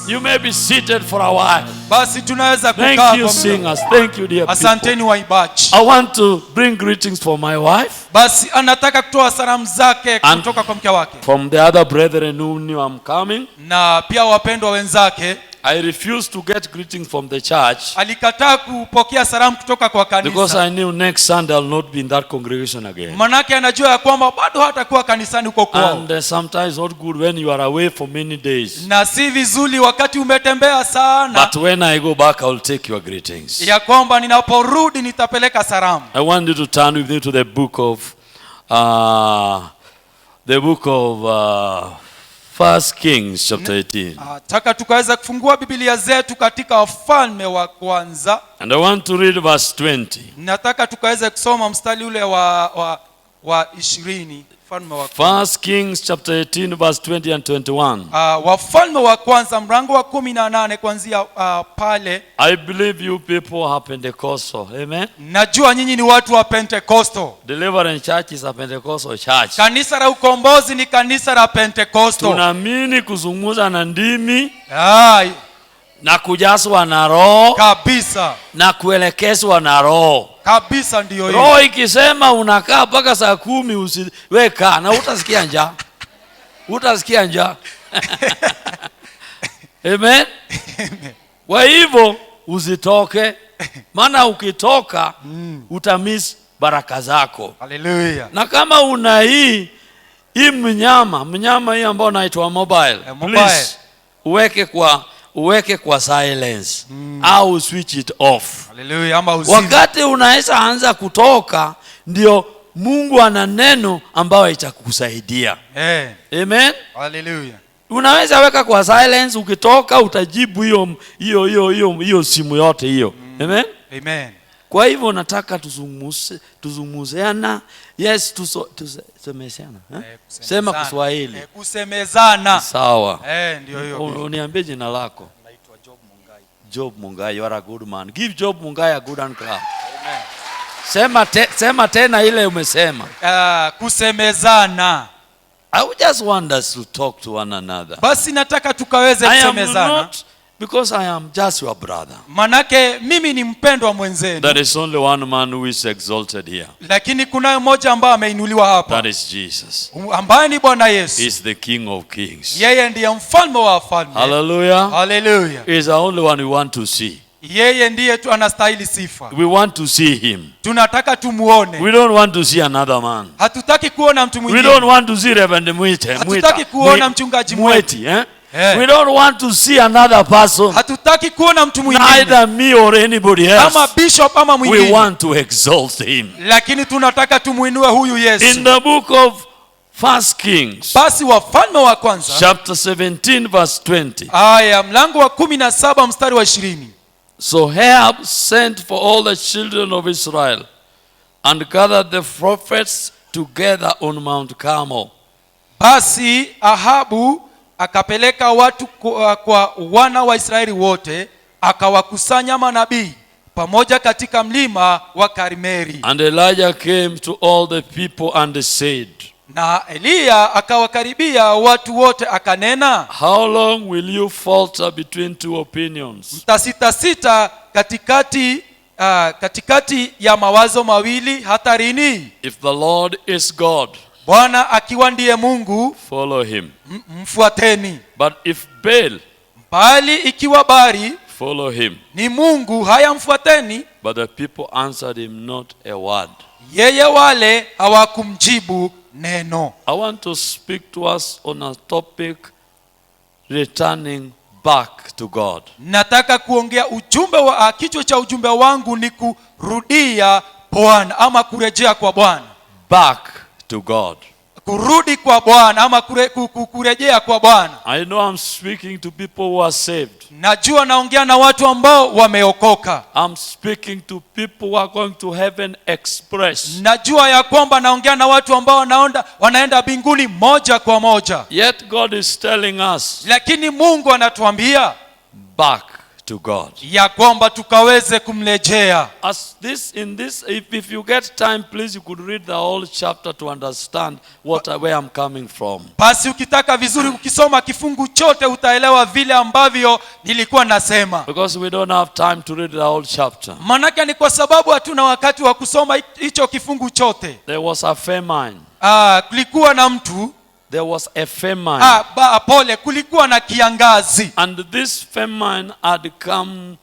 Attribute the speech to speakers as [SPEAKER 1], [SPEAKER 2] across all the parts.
[SPEAKER 1] You may be seated for a while.
[SPEAKER 2] Basi tunaweza kukaa.
[SPEAKER 1] Thank you singers. Thank you dear people.
[SPEAKER 2] Asanteni waimbaji.
[SPEAKER 1] I want to bring greetings for my wife.
[SPEAKER 2] Basi anataka kutoa salamu zake kutoka kwa mke wake.
[SPEAKER 1] From the other brethren who knew I'm coming.
[SPEAKER 2] Na pia wapendwa wenzake.
[SPEAKER 1] I refused to get greetings from the church.
[SPEAKER 2] Alikataa kupokea salamu kutoka kwa kanisa.
[SPEAKER 1] Because I knew next Sunday I'll not be in that congregation again.
[SPEAKER 2] Manake anajua ya kwamba bado hatakuwa kanisani huko kwao.
[SPEAKER 1] And sometimes not good when you are away for many days.
[SPEAKER 2] Na si vizuri wakati umetembea sana.
[SPEAKER 1] But when I go back I'll take your greetings.
[SPEAKER 2] Ya kwamba ninaporudi nitapeleka salamu.
[SPEAKER 1] I want you to turn with me to the book of First Kings chapter 18.
[SPEAKER 2] Taka tukaweza kufungua Biblia zetu katika Wafalme wa Kwanza.
[SPEAKER 1] And I want to read verse 20.
[SPEAKER 2] Nataka tukaweza kusoma mstari ule wa 20.
[SPEAKER 1] First Kings chapter 18 verse 20 and 21.
[SPEAKER 2] Wafalme wa Kwanza mlango wa 18 kuanzia pale.
[SPEAKER 1] I believe you people are Pentecostal. Amen.
[SPEAKER 2] Najua nyinyi ni watu wa Pentecostal.
[SPEAKER 1] Deliverance Church is a Pentecostal church.
[SPEAKER 2] Kanisa la ukombozi ni kanisa la Pentecostal.
[SPEAKER 1] Tunaamini kuzungumza na ndimi. Na kujazwa na Roho
[SPEAKER 2] kabisa. Na
[SPEAKER 1] kuelekezwa na Roho.
[SPEAKER 2] Kabisa ndio hiyo.
[SPEAKER 1] Roho ikisema unakaa mpaka saa 10 usiweka na utasikia njaa. Utasikia njaa. Amen. Kwa hivyo usitoke. Maana ukitoka utamiss baraka zako.
[SPEAKER 2] Hallelujah.
[SPEAKER 1] Na kama una hii mnyama hii ambao naitwa mobile. Please uweke kwa silence au switch it off.
[SPEAKER 2] Hallelujah.
[SPEAKER 1] Wakati unaweza anza kutoka ndio Mungu ana neno ambayo itakusaidia. Amen.
[SPEAKER 2] Hallelujah.
[SPEAKER 1] Unaweza weka kwa silence, ukitoka utajibu hiyo simu yote hiyo. Amen.
[SPEAKER 2] Amen.
[SPEAKER 1] Kwa hivyo nataka tuzungumzeana. Yes, tusemezana. Sema Kiswahili.
[SPEAKER 2] Kusemezana.
[SPEAKER 1] Sawa.
[SPEAKER 2] Ndio hiyo.
[SPEAKER 1] Uniambie jina lako.
[SPEAKER 2] Naitwa Job Mungai.
[SPEAKER 1] Job Mungai, you are a good man. Give Job Mungai a good hand clap. Amen. Sema tena ile umesema.
[SPEAKER 2] Kusemezana.
[SPEAKER 1] I just want us to talk to one another.
[SPEAKER 2] Basi nataka tukaweze kusemezana.
[SPEAKER 1] Because I am just your brother.
[SPEAKER 2] Manake mimi ni mpendwa mwenzenu.
[SPEAKER 1] There is only one man who is exalted here.
[SPEAKER 2] Lakini kuna mmoja ambaye ameinuliwa hapa.
[SPEAKER 1] That is Jesus.
[SPEAKER 2] Ambaye ni Bwana Yesu.
[SPEAKER 1] He is the King of Kings.
[SPEAKER 2] Yeye ndiye mfalme wa wafalme.
[SPEAKER 1] Hallelujah.
[SPEAKER 2] Hallelujah.
[SPEAKER 1] He is the only one we want to see.
[SPEAKER 2] Yeye ndiye tu anastahili sifa.
[SPEAKER 1] We want to see him.
[SPEAKER 2] Tunataka tumuone.
[SPEAKER 1] We don't want to see another man.
[SPEAKER 2] Hatutaki kuona mtu mwingine.
[SPEAKER 1] We don't want to see Reverend Mwite.
[SPEAKER 2] Hatutaki kuona mchungaji
[SPEAKER 1] Mwiti, We don't want to see another person.
[SPEAKER 2] Hatutaki kuona mtu mwingine.
[SPEAKER 1] Neither me or anybody else.
[SPEAKER 2] Ama bishop ama mwingine.
[SPEAKER 1] We want to exalt him.
[SPEAKER 2] Lakini tunataka tumuinue huyu Yesu.
[SPEAKER 1] In the book of 1 Kings.
[SPEAKER 2] Basi Wafalme wa kwanza.
[SPEAKER 1] Chapter 17 verse 20.
[SPEAKER 2] Aya mlango wa 17 mstari wa 20.
[SPEAKER 1] So Ahab sent for all the children of Israel and gathered the prophets together on Mount Carmel.
[SPEAKER 2] Basi Ahabu akapeleka watu kwa wana wa Israeli wote, akawakusanya manabii pamoja katika mlima wa Karmeli.
[SPEAKER 1] And Elijah came to all the people and said,
[SPEAKER 2] na Eliya akawakaribia watu wote akanena,
[SPEAKER 1] how long will you falter between two opinions?
[SPEAKER 2] Mtasitasita katikati ya mawazo mawili hata lini?
[SPEAKER 1] If the Lord is God,
[SPEAKER 2] Bwana akiwa ndiye Mungu,
[SPEAKER 1] follow him.
[SPEAKER 2] Mfuateni.
[SPEAKER 1] But if Baal,
[SPEAKER 2] bali ikiwa Bari,
[SPEAKER 1] follow him.
[SPEAKER 2] Ni Mungu, haya mfuateni.
[SPEAKER 1] But the people answered him not a word.
[SPEAKER 2] Yeye wale hawakumjibu neno.
[SPEAKER 1] I want to speak to us on a topic, returning back to God.
[SPEAKER 2] Nataka kuongea ujumbe wa kichwa cha ujumbe wangu ni kurudia Bwana ama kurejea kwa Bwana.
[SPEAKER 1] Back to God.
[SPEAKER 2] Kurudi kwa Bwana ama kurejea kwa Bwana.
[SPEAKER 1] I know I'm speaking to people who are saved.
[SPEAKER 2] Najua naongea na watu ambao wameokoka.
[SPEAKER 1] I'm speaking to people who are going to heaven express.
[SPEAKER 2] Najua ya kwamba naongea na watu ambao wanaenda mbinguni moja kwa moja.
[SPEAKER 1] Yet God is telling us,
[SPEAKER 2] lakini Mungu anatuambia
[SPEAKER 1] back to God.
[SPEAKER 2] Ya kwamba tukaweze kumrejea.
[SPEAKER 1] As this in this, if you get time, please you could read the whole chapter to understand where I'm coming from.
[SPEAKER 2] Basi ukitaka vizuri ukisoma kifungu chote utaelewa vile ambavyo nilikuwa nasema.
[SPEAKER 1] Because we don't have time to read the whole chapter.
[SPEAKER 2] Manake ni kwa sababu hatuna wakati wa kusoma hicho kifungu chote.
[SPEAKER 1] There was a famine.
[SPEAKER 2] Kulikuwa na mtu.
[SPEAKER 1] There was a famine.
[SPEAKER 2] Kulikuwa na kiangazi.
[SPEAKER 1] And this famine had come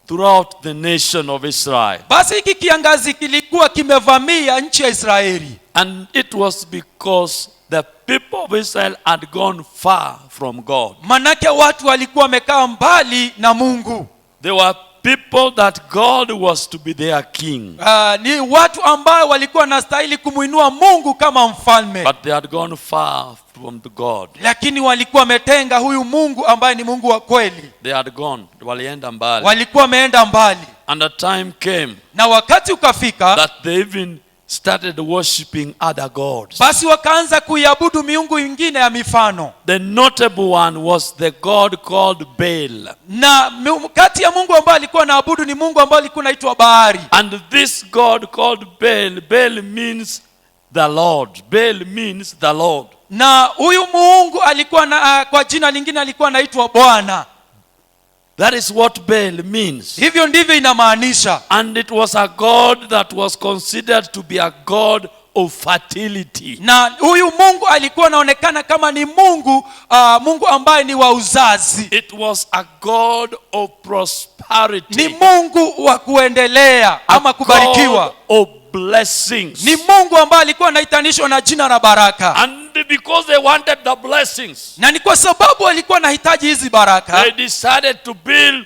[SPEAKER 1] throughout the nation of Israel.
[SPEAKER 2] Basi hiki kiangazi kilikuwa kimevamia nchi ya Israeli.
[SPEAKER 1] And it was because the people of Israel had gone far from God.
[SPEAKER 2] Manake watu walikuwa wamekaa mbali na Mungu.
[SPEAKER 1] They were people that God was to be their king.
[SPEAKER 2] Ni watu ambao walikuwa wanastahili kumuinua Mungu kama mfalme.
[SPEAKER 1] But they had gone far from the God.
[SPEAKER 2] Lakini walikuwa wametenga huyu Mungu ambaye ni Mungu wa kweli.
[SPEAKER 1] They had gone, walienda mbali.
[SPEAKER 2] Walikuwa wameenda mbali.
[SPEAKER 1] And the time came,
[SPEAKER 2] na wakati ukafika,
[SPEAKER 1] that they even started worshiping other gods.
[SPEAKER 2] Basi wakaanza kuiabudu miungu ingine ya mifano.
[SPEAKER 1] The notable one was the god called Baal.
[SPEAKER 2] Na kati ya Mungu ambaye alikuwa anaabudu ni Mungu ambaye alikuwa anaitwa Baali.
[SPEAKER 1] And this god called Baal, Baal means the Lord. Baal means the Lord.
[SPEAKER 2] Na huyu Mungu alikuwa kwa jina lingine alikuwa anaitwa Bwana.
[SPEAKER 1] That is what Baal means.
[SPEAKER 2] Hivyo ndivyo inamaanisha.
[SPEAKER 1] And it was a god that was considered to be a god of fertility.
[SPEAKER 2] Na huyu Mungu alikuwa anaonekana kama ni Mungu, Mungu ambaye ni wa uzazi.
[SPEAKER 1] It was a god of prosperity.
[SPEAKER 2] Ni Mungu wa kuendelea ama kubarikiwa.
[SPEAKER 1] Of blessings.
[SPEAKER 2] Ni Mungu ambaye alikuwa anaitanishwa na jina la baraka.
[SPEAKER 1] And because they wanted the blessings,
[SPEAKER 2] na ni kwa sababu walikuwa wanahitaji hizi baraka,
[SPEAKER 1] they decided to build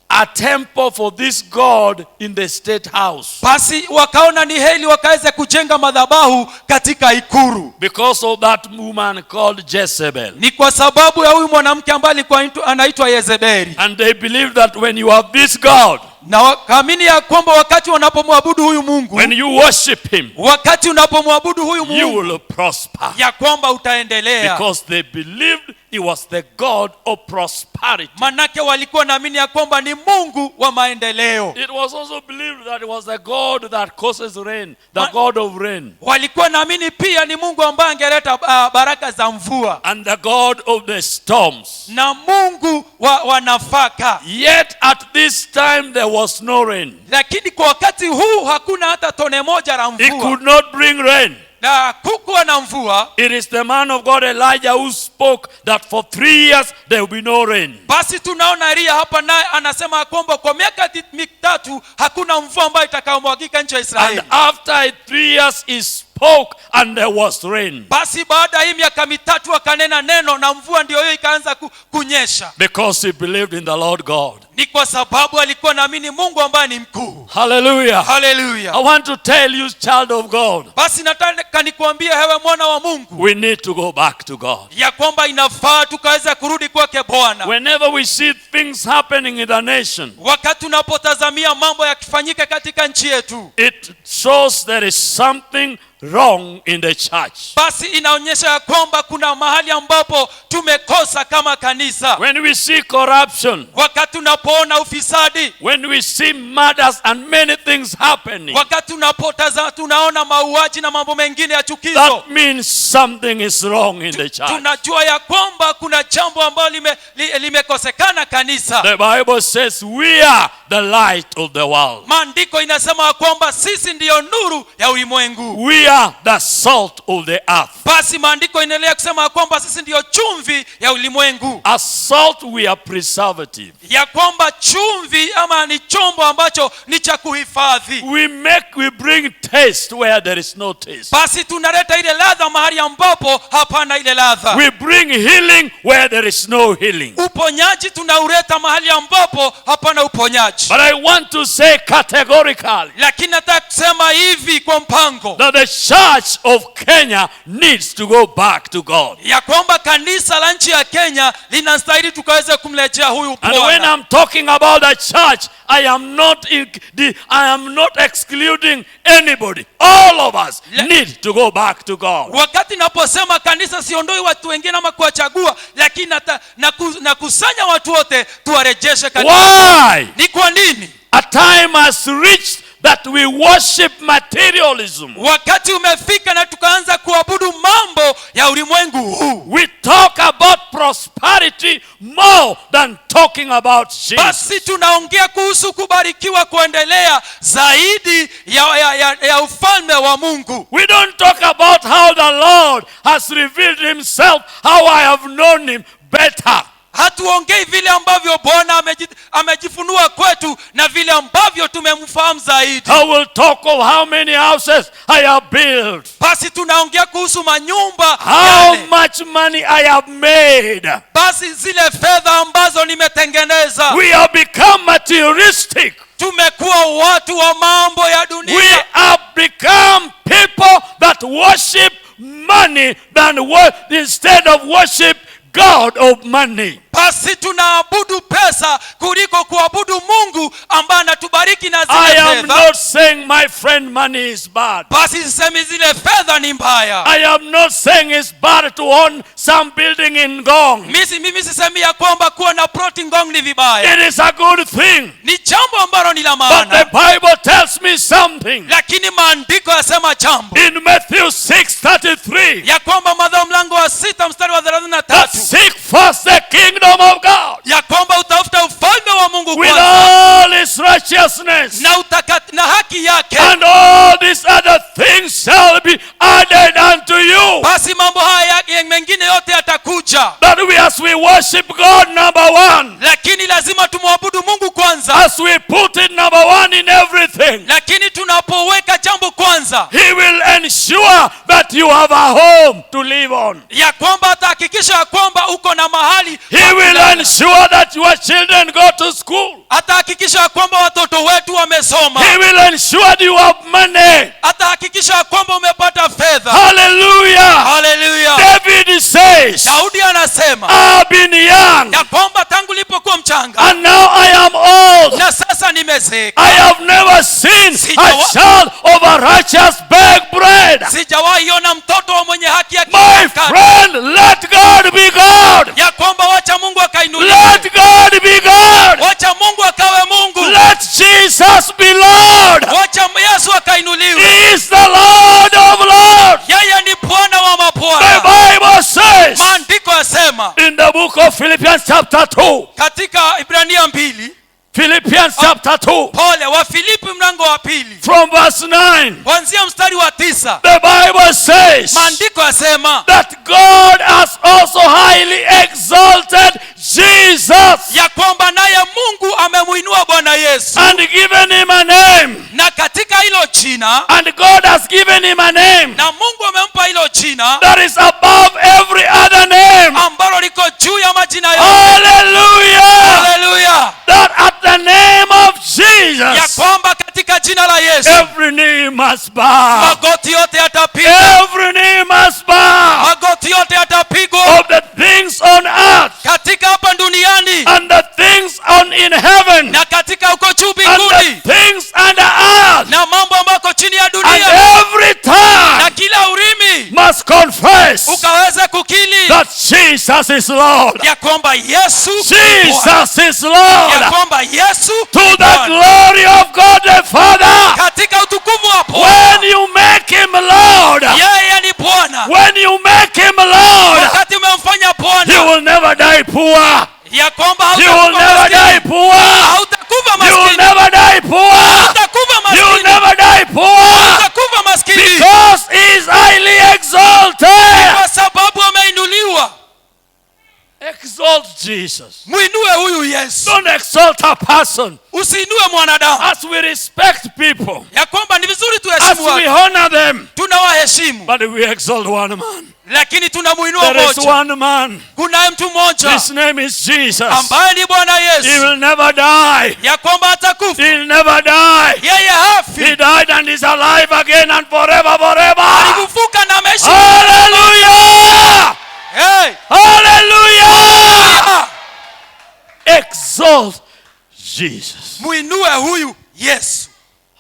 [SPEAKER 1] a temple for this God in the state house.
[SPEAKER 2] Basi wakaona ni heri wakaweza kujenga madhabahu katika ikuru.
[SPEAKER 1] Because of that woman called Jezebel.
[SPEAKER 2] Ni kwa sababu ya huyu mwanamke ambaye alikuwa anaitwa Yezebeli.
[SPEAKER 1] And they believed that when you have this God,
[SPEAKER 2] na wakaamini ya kwamba wakati wanapomwabudu huyu Mungu,
[SPEAKER 1] when you worship him,
[SPEAKER 2] wakati unapomwabudu huyu
[SPEAKER 1] you
[SPEAKER 2] Mungu,
[SPEAKER 1] will prosper.
[SPEAKER 2] ya kwamba utaendelea.
[SPEAKER 1] Because they believed he was the God of prosperity.
[SPEAKER 2] Manake walikuwa naamini ya kwamba ni Mungu wa maendeleo.
[SPEAKER 1] It was also believed that it was the God that causes rain, the God of rain.
[SPEAKER 2] Walikuwa naamini pia ni Mungu ambaye angeleta baraka za mvua,
[SPEAKER 1] And the God of the storms.
[SPEAKER 2] na Mungu wa nafaka.
[SPEAKER 1] Yet at this time there was no rain.
[SPEAKER 2] Lakini kwa wakati huu hakuna hata tone moja la
[SPEAKER 1] He
[SPEAKER 2] mvua,
[SPEAKER 1] could not bring rain.
[SPEAKER 2] na kukuwa na mvua.
[SPEAKER 1] It is the man of God Elijah who spoke that for 3 years there will be no rain.
[SPEAKER 2] Basi tunaona Elia hapa naye anasema kwamba kwa miaka 3 hakuna mvua ambayo itakayomwagika nchi ya Israeli.
[SPEAKER 1] And after 3 years he spoke and there was rain.
[SPEAKER 2] Basi baada ya miaka 3 akanena neno na mvua ndio hiyo ikaanza kunyesha.
[SPEAKER 1] Because he believed in the Lord God.
[SPEAKER 2] Ni kwa sababu alikuwa naamini Mungu ambaye ni mkuu.
[SPEAKER 1] Hallelujah.
[SPEAKER 2] Hallelujah.
[SPEAKER 1] I want to tell you, child of God,
[SPEAKER 2] Basi nataka nikuambie wewe mwana wa Mungu,
[SPEAKER 1] we need to go back to God.
[SPEAKER 2] ya kwamba inafaa tukaweza kurudi kwake Bwana.
[SPEAKER 1] Whenever we see things happening in the nation,
[SPEAKER 2] Wakati tunapotazamia mambo yakifanyika katika nchi yetu,
[SPEAKER 1] it shows there is something wrong in the church.
[SPEAKER 2] basi inaonyesha ya kwamba kuna mahali ambapo tumekosa kama kanisa.
[SPEAKER 1] When we see corruption,
[SPEAKER 2] Wakati tunapoona ufisadi,
[SPEAKER 1] when we see murders and many things happening,
[SPEAKER 2] wakati tunaona mauaji na mambo mengine ya chukizo,
[SPEAKER 1] that means something is wrong in the church.
[SPEAKER 2] tunajua ya kwamba kuna jambo ambalo limekosekana kanisa.
[SPEAKER 1] The Bible says we are the light of the world.
[SPEAKER 2] Maandiko inasema ya kwamba sisi ndiyo nuru ya ulimwengu.
[SPEAKER 1] We are the salt of the earth.
[SPEAKER 2] Basi maandiko inaendelea kusema ya kwamba sisi ndiyo chumvi ya ulimwengu.
[SPEAKER 1] As salt we are preservative.
[SPEAKER 2] Ya kwamba chumvi ama ni chombo ambacho ni cha kuhifadhi.
[SPEAKER 1] We bring taste where there is no taste.
[SPEAKER 2] Basi tunaleta ile ladha mahali ambapo hapana ile ladha.
[SPEAKER 1] We bring healing where there is no healing.
[SPEAKER 2] Uponyaji tunauleta mahali ambapo hapana uponyaji.
[SPEAKER 1] But I want to say categorically
[SPEAKER 2] Lakini nataka kusema hivi kwa mpango,
[SPEAKER 1] that the church of Kenya needs to go back to God.
[SPEAKER 2] ya kwamba kanisa la nchi ya Kenya linastahili tukaweze kumlejea huyu
[SPEAKER 1] And when
[SPEAKER 2] Bwana.
[SPEAKER 1] I'm talking about the church, I am not excluding anybody. All of us need to go back to God.
[SPEAKER 2] Wakati naposema kanisa, siondoi watu wengine ama kuwachagua, lakini nakusanya watu wote tuwarejeshe kanisa.
[SPEAKER 1] Why?
[SPEAKER 2] Ni kwa nini?
[SPEAKER 1] A time has reached that we worship materialism.
[SPEAKER 2] Wakati umefika na tukaanza kuabudu mambo ya ulimwengu huu.
[SPEAKER 1] We talk about prosperity more than talking about Jesus.
[SPEAKER 2] Basi tunaongea kuhusu kubarikiwa kuendelea zaidi ya ufalme wa Mungu.
[SPEAKER 1] We don't talk about how the Lord has revealed himself, how I have known him better.
[SPEAKER 2] Hatuongei vile ambavyo Bwana amejifunua kwetu na vile ambavyo tumemfahamu zaidi.
[SPEAKER 1] I will talk of how many houses I have built.
[SPEAKER 2] Basi tunaongea kuhusu manyumba
[SPEAKER 1] How
[SPEAKER 2] yale.
[SPEAKER 1] much money I have made.
[SPEAKER 2] Basi zile fedha ambazo nimetengeneza.
[SPEAKER 1] We have become materialistic.
[SPEAKER 2] Tumekuwa watu wa mambo ya dunia.
[SPEAKER 1] We have become people that worship money instead of worship God of money.
[SPEAKER 2] Basi tunaabudu pesa kuliko kuabudu Mungu ambaye anatubariki na zile
[SPEAKER 1] I am
[SPEAKER 2] fedha.
[SPEAKER 1] not saying, my friend, money is bad.
[SPEAKER 2] Basi sisemi zile fedha ni mbaya.
[SPEAKER 1] I am not saying it's bad to own some building in Ngong.
[SPEAKER 2] Mimi sisemi ya kwamba kuwa na ploti Ngong ni vibaya.
[SPEAKER 1] It is a good thing.
[SPEAKER 2] Ni jambo ambalo ni la
[SPEAKER 1] But
[SPEAKER 2] maana.
[SPEAKER 1] the Bible tells me something.
[SPEAKER 2] Lakini maandiko yasema jambo.
[SPEAKER 1] In Matthew 6:33.
[SPEAKER 2] Ya kwamba Mathayo mlango wa 6 mstari wa 33.
[SPEAKER 1] That seek first the kingdom of God.
[SPEAKER 2] Ya kwamba utafuta ufalme wa Mungu
[SPEAKER 1] With
[SPEAKER 2] kwanza.
[SPEAKER 1] all his righteousness.
[SPEAKER 2] Na haki yake.
[SPEAKER 1] And all these other things shall be added unto you.
[SPEAKER 2] Basi mambo haya mengine yote yatakuja.
[SPEAKER 1] That as we worship God number one.
[SPEAKER 2] Lakini lazima tumwabudu Mungu kwanza.
[SPEAKER 1] As we put it number one in everything.
[SPEAKER 2] Lakini tunapoweka jambo kwanza,
[SPEAKER 1] He will ensure that you have a home to live on.
[SPEAKER 2] ya kwamba atahakikisha ya kwamba uko na mahali.
[SPEAKER 1] He will ensure that your children go to school.
[SPEAKER 2] Atahakikisha ya kwamba watoto wetu wamesoma.
[SPEAKER 1] He will ensure that you have money.
[SPEAKER 2] Atahakikisha ya kwamba umepata fedha.
[SPEAKER 1] Hallelujah.
[SPEAKER 2] Hallelujah.
[SPEAKER 1] David says,
[SPEAKER 2] Daudi anasema
[SPEAKER 1] I've been young
[SPEAKER 2] ya kwamba tangu nilipokuwa mchanga
[SPEAKER 1] and now I am old.
[SPEAKER 2] na sasa nimezaa. wamezeeka.
[SPEAKER 1] I have never seen a child of a righteous beg bread.
[SPEAKER 2] Sijawahi ona mtoto wa mwenye haki
[SPEAKER 1] My
[SPEAKER 2] akitaka
[SPEAKER 1] friend, let God be God.
[SPEAKER 2] ya kwamba wacha Mungu akainuliwe.
[SPEAKER 1] Let God be God.
[SPEAKER 2] Wacha Mungu akawe Mungu.
[SPEAKER 1] Let Jesus be Lord.
[SPEAKER 2] Wacha Yesu akainuliwe.
[SPEAKER 1] He is the Lord of Lords.
[SPEAKER 2] Yeye ni Bwana wa
[SPEAKER 1] The
[SPEAKER 2] mabwana.
[SPEAKER 1] Bible says
[SPEAKER 2] Maandiko yasema
[SPEAKER 1] in the book of Philippians chapter 2.
[SPEAKER 2] katika Ibrania 2,
[SPEAKER 1] Philippians chapter 2.
[SPEAKER 2] pole wa Filipi mlango wa 2
[SPEAKER 1] From verse 9.
[SPEAKER 2] kuanzia mstari wa 9,
[SPEAKER 1] The Bible says
[SPEAKER 2] maandiko yasema
[SPEAKER 1] that God has also highly exalted Jesus
[SPEAKER 2] ya kwamba naye Mungu amemuinua Bwana Yesu,
[SPEAKER 1] and given him a name.
[SPEAKER 2] na katika hilo jina,
[SPEAKER 1] And God has given him a name
[SPEAKER 2] na Mungu amempa hilo jina
[SPEAKER 1] that is above every other name.
[SPEAKER 2] ambalo liko juu ya majina yote.
[SPEAKER 1] Hallelujah!
[SPEAKER 2] Haleluya!
[SPEAKER 1] That at the name of
[SPEAKER 2] Ya
[SPEAKER 1] Jesus,
[SPEAKER 2] kwamba katika jina la Yesu
[SPEAKER 1] every knee must bow.
[SPEAKER 2] magoti yote yatapigwa,
[SPEAKER 1] Every knee must bow
[SPEAKER 2] magoti yote yatapigwa
[SPEAKER 1] of the things on earth
[SPEAKER 2] katika hapa duniani
[SPEAKER 1] and the things on in heaven
[SPEAKER 2] na katika huko juu
[SPEAKER 1] and
[SPEAKER 2] mbinguni
[SPEAKER 1] the things under earth,
[SPEAKER 2] na mambo ambako chini ya
[SPEAKER 1] and
[SPEAKER 2] dunia,
[SPEAKER 1] every tongue
[SPEAKER 2] na kila ulimi
[SPEAKER 1] must confess
[SPEAKER 2] ukaweza kukili
[SPEAKER 1] that Jesus is Lord.
[SPEAKER 2] ya kwamba Yesu ni Bwana.
[SPEAKER 1] Jesus is Lord.
[SPEAKER 2] Ya kwamba Yesu
[SPEAKER 1] To
[SPEAKER 2] ni
[SPEAKER 1] the
[SPEAKER 2] Bwana.
[SPEAKER 1] glory of God the Father.
[SPEAKER 2] Katika utukufu wa
[SPEAKER 1] When
[SPEAKER 2] Bwana,
[SPEAKER 1] you make him Lord,
[SPEAKER 2] yeye ni Bwana.
[SPEAKER 1] when you make him Lord,
[SPEAKER 2] Wakati umemfanya
[SPEAKER 1] he
[SPEAKER 2] Bwana,
[SPEAKER 1] will never die poor.
[SPEAKER 2] ya kwamba
[SPEAKER 1] He will
[SPEAKER 2] hautakufa
[SPEAKER 1] never die
[SPEAKER 2] maskini,
[SPEAKER 1] poor.
[SPEAKER 2] hautakufa
[SPEAKER 1] You will
[SPEAKER 2] maskini,
[SPEAKER 1] never die poor.
[SPEAKER 2] hautakufa
[SPEAKER 1] You will
[SPEAKER 2] maskini,
[SPEAKER 1] never die poor.
[SPEAKER 2] hautakufa maskini,
[SPEAKER 1] Because he is highly exalted.
[SPEAKER 2] kwa sababu ameinuliwa.
[SPEAKER 1] Exalt Jesus.
[SPEAKER 2] Mwinue huyu Yesu,
[SPEAKER 1] Don't exalt a person.
[SPEAKER 2] usiinue mwanadamu.
[SPEAKER 1] As we respect people,
[SPEAKER 2] Ya kwamba ni vizuri
[SPEAKER 1] as
[SPEAKER 2] tuheshimu
[SPEAKER 1] we
[SPEAKER 2] watu,
[SPEAKER 1] honor them,
[SPEAKER 2] tunawaheshimu,
[SPEAKER 1] but we exalt one man.
[SPEAKER 2] lakini tunamuinua
[SPEAKER 1] There is
[SPEAKER 2] mmoja.
[SPEAKER 1] one man.
[SPEAKER 2] Kunaye mtu mmoja
[SPEAKER 1] His name is Jesus.
[SPEAKER 2] ambaye ni Bwana
[SPEAKER 1] He
[SPEAKER 2] Yesu,
[SPEAKER 1] will never die.
[SPEAKER 2] ya kwamba hatakufa.
[SPEAKER 1] He'll never die.
[SPEAKER 2] Yeye
[SPEAKER 1] He
[SPEAKER 2] hafi,
[SPEAKER 1] died and is alive again and forever.
[SPEAKER 2] alifufuka na ameishi.
[SPEAKER 1] Hallelujah!
[SPEAKER 2] Hey!
[SPEAKER 1] Hallelujah! Exalt Jesus.
[SPEAKER 2] Muinue huyu Yesu.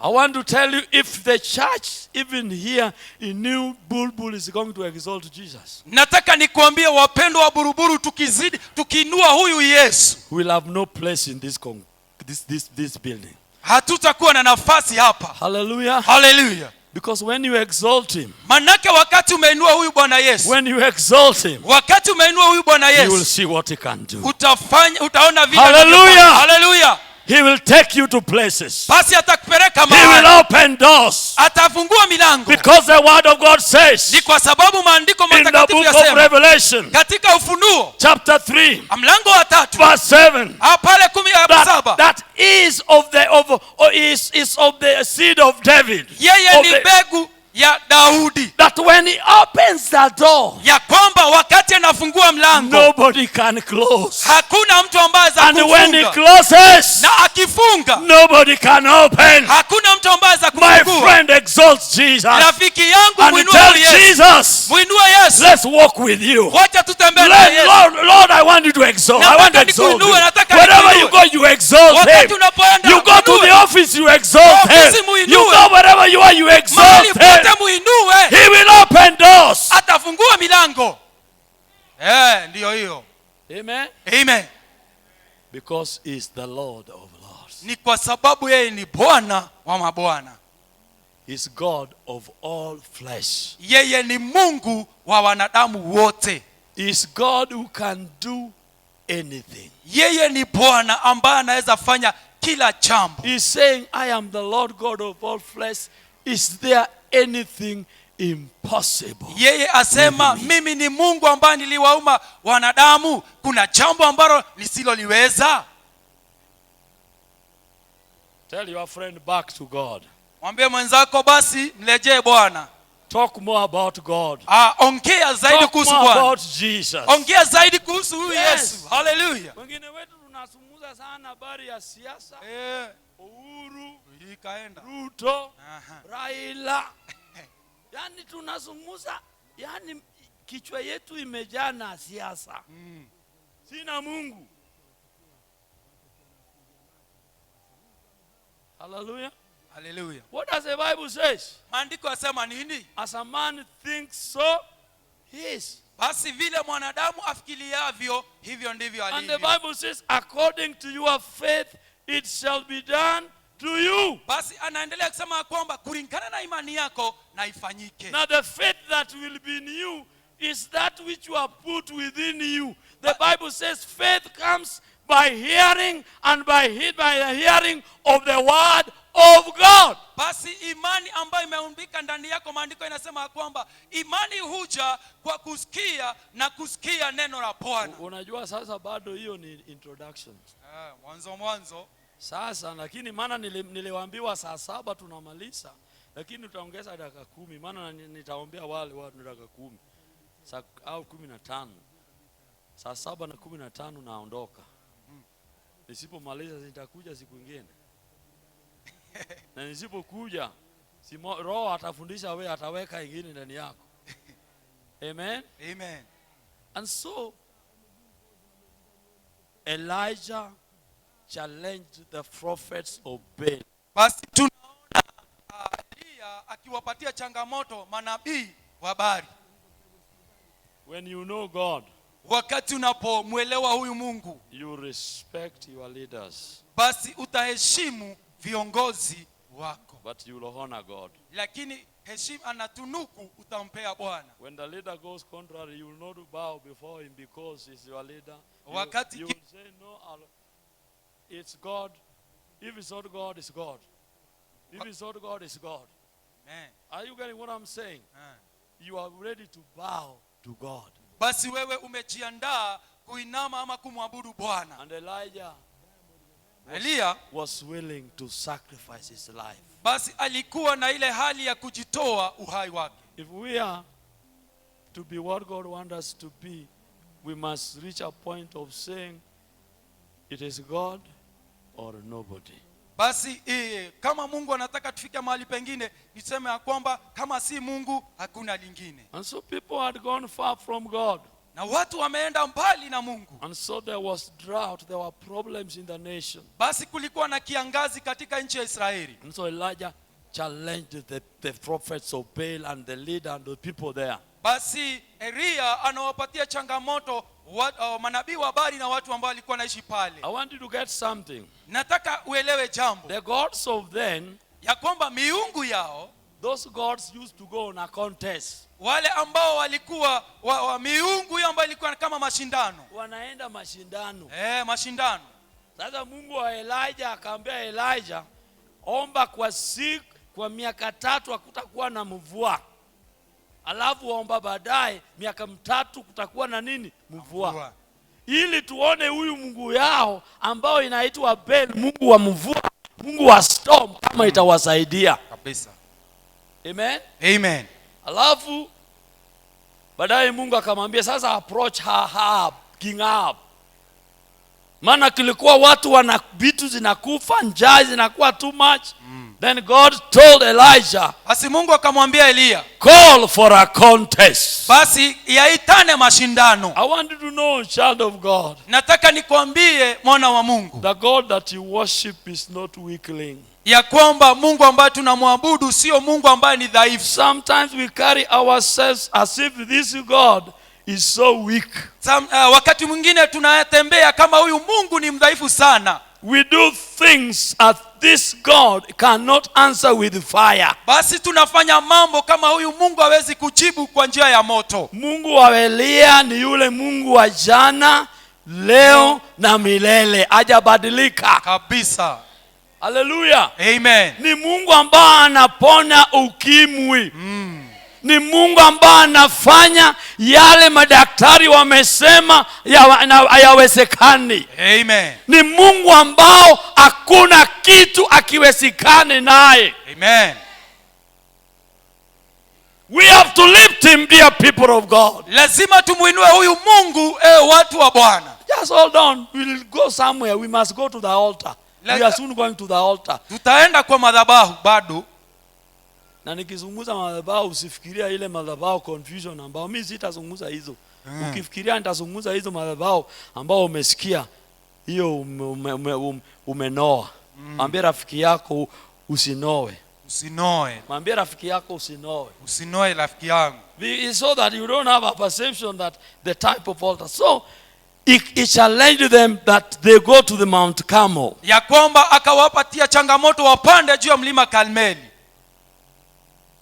[SPEAKER 1] I want to tell you, if the church, even here in New Bulbul, is going to exalt Jesus,
[SPEAKER 2] Nataka nikuambie wapendwa wa Buruburu, tukiinua huyu Yesu,
[SPEAKER 1] we'll have no place in this building.
[SPEAKER 2] hatutakuwa na nafasi hapa.
[SPEAKER 1] Hallelujah!
[SPEAKER 2] Haleluya!
[SPEAKER 1] Because when you exalt him,
[SPEAKER 2] Manake wakati umeinua huyu Bwana Yesu,
[SPEAKER 1] when you exalt him,
[SPEAKER 2] wakati umeinua huyu Bwana
[SPEAKER 1] you will
[SPEAKER 2] Yesu,
[SPEAKER 1] see what he can do.
[SPEAKER 2] utaona vile
[SPEAKER 1] Hallelujah!
[SPEAKER 2] anavyofanya. Haleluya!
[SPEAKER 1] He will take you to places.
[SPEAKER 2] Basi atakupeleka
[SPEAKER 1] He will
[SPEAKER 2] mahali,
[SPEAKER 1] open doors.
[SPEAKER 2] atafungua milango,
[SPEAKER 1] Because the word of God says
[SPEAKER 2] ni kwa sababu maandiko
[SPEAKER 1] in the
[SPEAKER 2] matakatifu
[SPEAKER 1] book of
[SPEAKER 2] yasema
[SPEAKER 1] Revelation,
[SPEAKER 2] katika Ufunuo
[SPEAKER 1] chapter 3,
[SPEAKER 2] mlango wa 3
[SPEAKER 1] verse 7,
[SPEAKER 2] pale 17,
[SPEAKER 1] that is of the seed of David.
[SPEAKER 2] yeye
[SPEAKER 1] Of
[SPEAKER 2] ni
[SPEAKER 1] the-
[SPEAKER 2] mbegu ya Daudi,
[SPEAKER 1] that when he opens the door,
[SPEAKER 2] ya kwamba wakati anafungua mlango
[SPEAKER 1] nobody can close.
[SPEAKER 2] hakuna mtu ambaye za
[SPEAKER 1] And when he
[SPEAKER 2] kufunga,
[SPEAKER 1] closes,
[SPEAKER 2] na akifunga
[SPEAKER 1] nobody can open.
[SPEAKER 2] hakuna mtu ambaye za
[SPEAKER 1] My
[SPEAKER 2] kufungua.
[SPEAKER 1] friend, exalts Jesus.
[SPEAKER 2] Rafiki yangu,
[SPEAKER 1] And
[SPEAKER 2] mwinue
[SPEAKER 1] tell
[SPEAKER 2] Yesu,
[SPEAKER 1] Jesus,
[SPEAKER 2] mwinue Yesu,
[SPEAKER 1] let's walk with you.
[SPEAKER 2] wacha tutembee na Yesu.
[SPEAKER 1] Lord, I want you to exalt. I want to exalt you.
[SPEAKER 2] Nataka
[SPEAKER 1] Wherever
[SPEAKER 2] nikuinue.
[SPEAKER 1] you go, you exalt
[SPEAKER 2] Wakati
[SPEAKER 1] him.
[SPEAKER 2] unapoenda
[SPEAKER 1] You go to
[SPEAKER 2] muinue.
[SPEAKER 1] the office, you exalt
[SPEAKER 2] Ofisi
[SPEAKER 1] him.
[SPEAKER 2] muinue.
[SPEAKER 1] You go wherever you are, you exalt
[SPEAKER 2] Mahali
[SPEAKER 1] him.
[SPEAKER 2] pote muinue,
[SPEAKER 1] He will open doors.
[SPEAKER 2] atafungua milango. Ndiyo hiyo.
[SPEAKER 1] Amen.
[SPEAKER 2] Amen.
[SPEAKER 1] Because he is the Lord of lords.
[SPEAKER 2] Ni kwa sababu yeye ni Bwana wa mabwana.
[SPEAKER 1] He is God of all flesh.
[SPEAKER 2] Yeye ni Mungu wa wanadamu wote.
[SPEAKER 1] He is God who can do anything.
[SPEAKER 2] Yeye ni Bwana ambaye anaweza fanya kila jambo.
[SPEAKER 1] He is saying, I am the Lord God of all flesh. Is there anything impossible?
[SPEAKER 2] Yeye asema mimi ni Mungu ambaye niliwaumba wanadamu, kuna jambo ambalo lisiloliweza.
[SPEAKER 1] Tell your friend back to God.
[SPEAKER 2] Mwambie mwenzako basi mrejee Bwana.
[SPEAKER 1] Talk more about God.
[SPEAKER 2] Ongea zaidi
[SPEAKER 1] Talk
[SPEAKER 2] kuhusu
[SPEAKER 1] more
[SPEAKER 2] Bwana.
[SPEAKER 1] about Jesus.
[SPEAKER 2] Ongea zaidi kuhusu huyu
[SPEAKER 1] Yes.
[SPEAKER 2] Yesu. Haleluya.
[SPEAKER 1] Wengine wetu tunazungumza sana habari ya siasa. Uhuru,
[SPEAKER 2] Ikaenda.
[SPEAKER 1] Ruto,
[SPEAKER 2] Aha.
[SPEAKER 1] Raila. Yani tunazungumza, yani kichwa yetu imejaa na siasa. Sina Mungu. Hallelujah.
[SPEAKER 2] Hallelujah.
[SPEAKER 1] What does the Bible says?
[SPEAKER 2] Maandiko yasema nini?
[SPEAKER 1] As a man thinks, so he is.
[SPEAKER 2] Basi vile mwanadamu afikiriavyo, hivyo ndivyo
[SPEAKER 1] And the
[SPEAKER 2] alivyo.
[SPEAKER 1] Bible says, according to your faith, it shall be done to you.
[SPEAKER 2] Basi anaendelea kusema kwamba kulingana na imani yako na ifanyike.
[SPEAKER 1] Now the faith that will be in you is that which you have put within you. The Bible says faith comes by hearing, and by the hearing of the word of God.
[SPEAKER 2] Basi imani ambayo imeumbika ndani yako, maandiko inasema kwamba imani huja kwa kusikia na kusikia neno la Bwana.
[SPEAKER 1] Unajua sasa bado hiyo ni introduction.
[SPEAKER 2] Mwanzo.
[SPEAKER 1] Sasa lakini maana niliwaambiwa saa 7 tunamaliza, lakini tutaongeza dakika 10 maana nitaombea wale watu dakika 10 au 15. Saa 7 na 15 naondoka. Nisipomaliza nitakuja siku nyingine. Na nisipokuja Roho atafundisha wewe, ataweka ingine ndani yako. Amen.
[SPEAKER 2] Amen.
[SPEAKER 1] And so Elijah challenged the prophets of Baal.
[SPEAKER 2] Basi tunaona Elia akiwapatia changamoto manabii wa Baali.
[SPEAKER 1] When you know God,
[SPEAKER 2] wakati unapomwelewa huyu Mungu,
[SPEAKER 1] you respect your leaders.
[SPEAKER 2] Basi utaheshimu viongozi wako.
[SPEAKER 1] But you will honor God.
[SPEAKER 2] Lakini heshima anatunuku utampea Bwana.
[SPEAKER 1] When the leader goes contrary, you will not bow before him because he's your leader. You will say, no, it's God. If it's not God, it's God. If it's not God, it's God.
[SPEAKER 2] Amen.
[SPEAKER 1] Are you getting what I'm saying? You are ready to bow to God.
[SPEAKER 2] Basi wewe umejiandaa kuinama ama kumwabudu Bwana.
[SPEAKER 1] And Elijah
[SPEAKER 2] Elia
[SPEAKER 1] was willing to sacrifice his life.
[SPEAKER 2] Basi alikuwa na ile hali ya kujitoa uhai wake.
[SPEAKER 1] If we are to be what God wants us to be, we must reach a point of saying it is God or nobody.
[SPEAKER 2] Basi kama Mungu anataka tufike mahali pengine, niseme ya kwamba kama si Mungu hakuna lingine.
[SPEAKER 1] And so people had gone far from God.
[SPEAKER 2] Na watu wameenda mbali na Mungu.
[SPEAKER 1] And so there was drought, there were problems in the nation.
[SPEAKER 2] Basi kulikuwa na kiangazi katika nchi ya Israeli.
[SPEAKER 1] And so Elijah challenged the prophets of Baal and the leader and the people there.
[SPEAKER 2] Basi Elia anawapatia changamoto manabii wa Baali na watu ambao walikuwa naishi pale.
[SPEAKER 1] I want you to get something.
[SPEAKER 2] Nataka uelewe jambo.
[SPEAKER 1] The gods of then,
[SPEAKER 2] ya kwamba miungu yao,
[SPEAKER 1] those gods used to go on a contest.
[SPEAKER 2] Wale ambao walikuwa miungu yao ambao ilikuwa kama mashindano.
[SPEAKER 1] Wanaenda mashindano.
[SPEAKER 2] Mashindano.
[SPEAKER 1] Sasa Mungu wa Elijah akamwambia Elijah, omba kwa miaka 3 hakutakuwa na mvua. Alafu omba baadaye miaka 3 kutakuwa na nini? Mvua. Ili tuone huyu Mungu yao ambao inaitwa Baal, Mungu wa mvua, Mungu wa storm, kama itawasaidia.
[SPEAKER 2] Kabisa.
[SPEAKER 1] Amen.
[SPEAKER 2] Amen.
[SPEAKER 1] Alafu baadaye Mungu akamwambia sasa approach Ahab, King Ahab. Maana kilikuwa watu wana vitu zinakufa, njaa zinakuwa too much. Then God told Elijah,
[SPEAKER 2] basi Mungu akamwambia Elia,
[SPEAKER 1] call for a contest.
[SPEAKER 2] Basi yaitane mashindano.
[SPEAKER 1] I want you to know, child of God,
[SPEAKER 2] nataka nikwambie mwana wa Mungu,
[SPEAKER 1] the God that you worship is not weakling.
[SPEAKER 2] Ya kwamba Mungu ambaye tunamwabudu sio Mungu ambaye ni dhaifu.
[SPEAKER 1] Sometimes we carry ourselves as if this God is so weak.
[SPEAKER 2] Wakati mwingine tunatembea kama huyu Mungu ni mdhaifu sana.
[SPEAKER 1] We do things as this God cannot answer with fire.
[SPEAKER 2] Basi tunafanya mambo kama huyu Mungu hawezi kujibu kwa njia ya moto.
[SPEAKER 1] Mungu wa Elia ni yule Mungu wa jana, leo na milele, hajabadilika
[SPEAKER 2] kabisa.
[SPEAKER 1] Hallelujah.
[SPEAKER 2] Amen.
[SPEAKER 1] Ni Mungu ambaye anaponya ukimwi. Ni Mungu ambaye anafanya yale madaktari wamesema hayawezekani.
[SPEAKER 2] Amen.
[SPEAKER 1] Ni Mungu ambao hakuna kitu akiwezekani naye.
[SPEAKER 2] Amen.
[SPEAKER 1] We have to lift him, dear people of God.
[SPEAKER 2] Lazima tumuinue huyu Mungu, watu wa Bwana.
[SPEAKER 1] Just hold on. We will go somewhere. We must go to the altar. We are soon going to the altar.
[SPEAKER 2] Tutaenda kwa madhabahu bado.
[SPEAKER 1] Na nikizungumza madhabahu usifikiria ile madhabahu confusion ambao mimi sitazungumza hizo. Ukifikiria nitazungumza hizo madhabahu ambao umesikia hiyo umenoa. Mwambie rafiki yako usinoe.
[SPEAKER 2] Usinoe.
[SPEAKER 1] Mwambie rafiki yako usinoe.
[SPEAKER 2] Usinoe rafiki yangu.
[SPEAKER 1] So that you don't have a perception that the type of altar. So he challenged them that they go to the Mount Carmel.
[SPEAKER 2] Ya kwamba akawapatia changamoto wapande juu ya mlima Karmeli.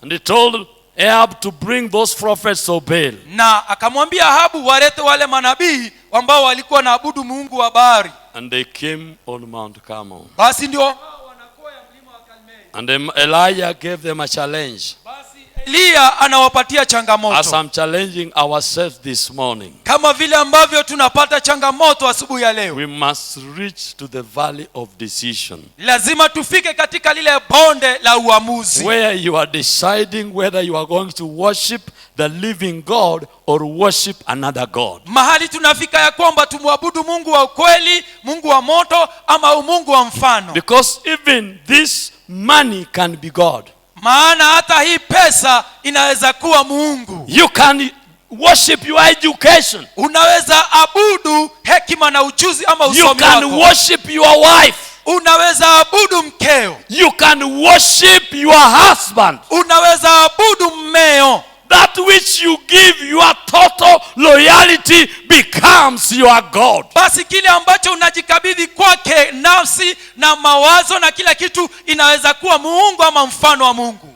[SPEAKER 1] And he told Ahab to bring those prophets of Baal.
[SPEAKER 2] Na akamwambia Ahabu walete wale manabii ambao walikuwa naabudu Mungu wa bahari.
[SPEAKER 1] And they came on Mount Carmel.
[SPEAKER 2] Basi ndio wanakoya mlima wa Karmeli.
[SPEAKER 1] And then Elijah gave them a challenge.
[SPEAKER 2] Basi Elia anawapatia changamoto.
[SPEAKER 1] As I'm challenging ourselves this morning.
[SPEAKER 2] Kama vile ambavyo tunapata changamoto asubuhi ya leo.
[SPEAKER 1] We must reach to the valley of decision.
[SPEAKER 2] Lazima tufike katika lile bonde la uamuzi.
[SPEAKER 1] Where you are deciding whether you are going to worship the living God or worship another God.
[SPEAKER 2] Mahali tunafika ya kwamba tumwabudu Mungu wa ukweli, Mungu wa moto ama Mungu wa mfano.
[SPEAKER 1] Because even this money can be God.
[SPEAKER 2] Maana hata hii pesa inaweza kuwa Mungu.
[SPEAKER 1] You can worship your education.
[SPEAKER 2] Unaweza abudu hekima na ujuzi ama usomi wako.
[SPEAKER 1] You can worship your wife.
[SPEAKER 2] Unaweza abudu mkeo.
[SPEAKER 1] You can worship your husband.
[SPEAKER 2] Unaweza abudu mmeo.
[SPEAKER 1] That which you give your total loyalty becomes your God.
[SPEAKER 2] Basi kile ambacho unajikabidhi kwake nafsi na mawazo na kila kitu inaweza kuwa Mungu ama mfano wa Mungu.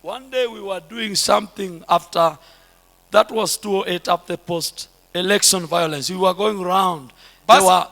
[SPEAKER 1] One day we were doing something after that was 208 after post-election violence. We were going around.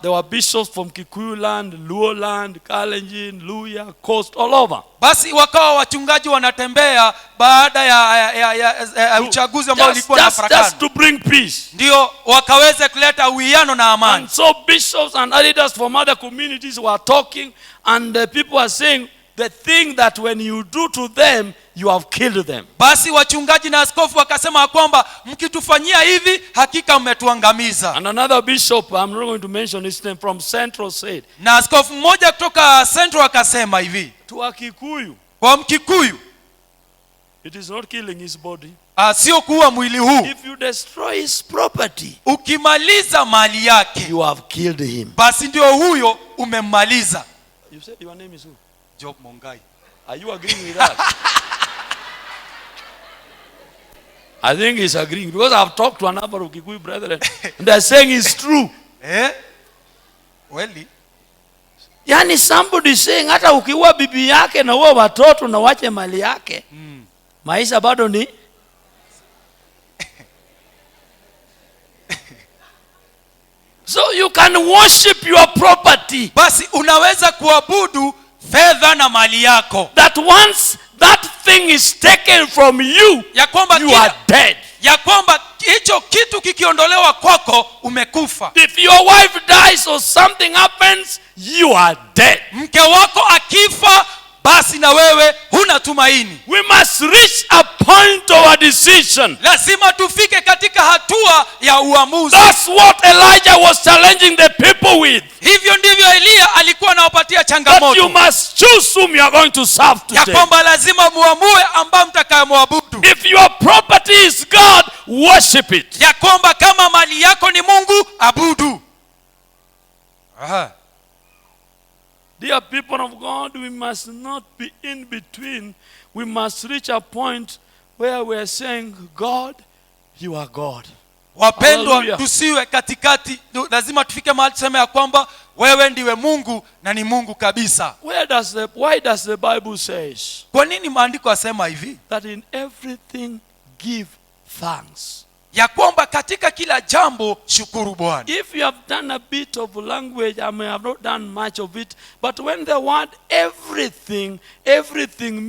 [SPEAKER 1] There were bishops from Kikuyu land, Luo land, Kalenjin, Luya, Coast, all over.
[SPEAKER 2] Basi wakawa wachungaji wanatembea baada ya uchaguzi ambao ulikuwa na farakano.
[SPEAKER 1] Just to bring peace.
[SPEAKER 2] Ndio wakaweze kuleta uwiano na amani.
[SPEAKER 1] And so bishops and leaders from other communities were talking, and the people are saying the thing that when you do to them, you have killed them.
[SPEAKER 2] Basi wachungaji na askofu wakasema kwamba mkitufanyia hivi hakika mmetuangamiza.
[SPEAKER 1] And another bishop, I'm not going to mention his name, from Central said.
[SPEAKER 2] Na askofu mmoja kutoka Central akasema hivi.
[SPEAKER 1] To a Kikuyu.
[SPEAKER 2] Kwa Mkikuyu.
[SPEAKER 1] It is not killing his body.
[SPEAKER 2] Sio kuua mwili huu.
[SPEAKER 1] If you destroy his property,
[SPEAKER 2] ukimaliza mali yake,
[SPEAKER 1] you have killed him.
[SPEAKER 2] Basi ndio huyo umemmaliza.
[SPEAKER 1] You said your name is who?
[SPEAKER 2] Job Mongai.
[SPEAKER 1] Are you agreeing with that? I think he's agreeing because I've talked to a number of Kikuyu brethren and they're saying it's true.
[SPEAKER 2] Weli.
[SPEAKER 1] Yani somebody saying hata ukiua bibi yake na uwe watoto na wache mali yake, maisha bado ni so you can worship your property.
[SPEAKER 2] Basi unaweza kuabudu fedha na mali yako.
[SPEAKER 1] That once that thing is taken from you,
[SPEAKER 2] ya kwamba
[SPEAKER 1] you are dead.
[SPEAKER 2] Ya kwamba hicho kitu kikiondolewa kwako umekufa.
[SPEAKER 1] If your wife dies or something happens, you are dead.
[SPEAKER 2] Mke wako akifa, basi na wewe huna tumaini.
[SPEAKER 1] We must reach a point of a decision.
[SPEAKER 2] Lazima tufike katika hatua ya uamuzi.
[SPEAKER 1] That's what Elijah was challenging the people with.
[SPEAKER 2] Hivyo ndivyo Elia alikuwa anawapatia changamoto.
[SPEAKER 1] That you must choose whom you are going to serve today.
[SPEAKER 2] Ya kwamba lazima muamue ambao mtakayemwabudu.
[SPEAKER 1] If your property is God, worship it.
[SPEAKER 2] Ya kwamba kama mali yako ni Mungu, abudu.
[SPEAKER 1] Dear people of God, we must not be in between. We must reach a point where we are saying, God, you are God.
[SPEAKER 2] Wapendwa, tusiwe katikati. Lazima tufike mahali tuseme ya kwamba wewe ndiwe Mungu na ni Mungu kabisa.
[SPEAKER 1] Why does the Bible says?
[SPEAKER 2] Kwa nini maandiko yasema hivi?
[SPEAKER 1] That in everything give thanks.
[SPEAKER 2] Ya kwamba katika kila jambo shukuru Bwana.
[SPEAKER 1] If you have done a bit of language, I may have not done much of it, but when the word everything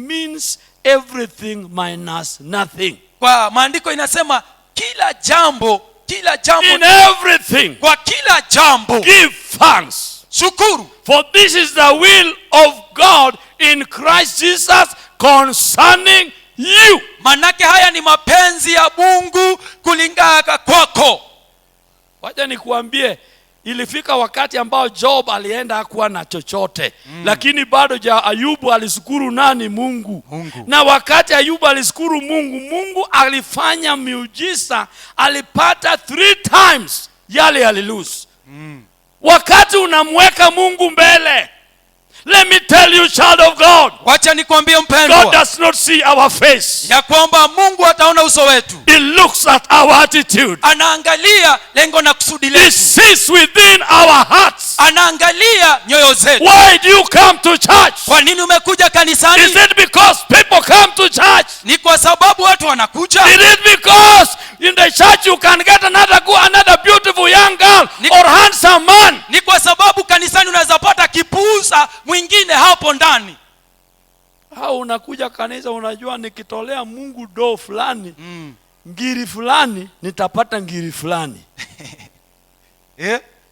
[SPEAKER 1] means everything minus nothing.
[SPEAKER 2] Kwa maandiko inasema kila jambo
[SPEAKER 1] in everything,
[SPEAKER 2] kwa kila jambo
[SPEAKER 1] give thanks.
[SPEAKER 2] Shukuru.
[SPEAKER 1] For this is the will of God in Christ Jesus concerning you.
[SPEAKER 2] Manake haya ni mapenzi ya Mungu kulingana kwako.
[SPEAKER 1] Wacha nikuambie, ilifika wakati ambao Job alienda hakuwa na chochote. Lakini bado Ayubu alisikuru nani? Mungu. Na wakati Ayubu alisikuru Mungu, Mungu alifanya miujiza, alipata 3 times yale alilose. Wakati unamweka Mungu mbele, Let me tell you, child of God,
[SPEAKER 2] Wacha nikwambie
[SPEAKER 1] God
[SPEAKER 2] mpendwa,
[SPEAKER 1] does not see our face.
[SPEAKER 2] ya kwamba Mungu ataona uso wetu.
[SPEAKER 1] He looks at our attitude.
[SPEAKER 2] Anaangalia lengo na kusudi
[SPEAKER 1] He
[SPEAKER 2] letu.
[SPEAKER 1] sees within our hearts.
[SPEAKER 2] Anaangalia nyoyo zetu.
[SPEAKER 1] Why do you come to church?
[SPEAKER 2] Kwa nini umekuja
[SPEAKER 1] Is
[SPEAKER 2] kanisani?
[SPEAKER 1] it because people come to church?
[SPEAKER 2] Ni kwa sababu watu wanakuja?
[SPEAKER 1] Is it because in the church you can get another beautiful young girl or handsome man?
[SPEAKER 2] Ni kwa sababu kanisani unaweza pata kipuuza mwingine hapo ndani?
[SPEAKER 1] Au unakuja kanisa unajua nikitolea Mungu do fulani, ngiri fulani, nitapata ngiri fulani.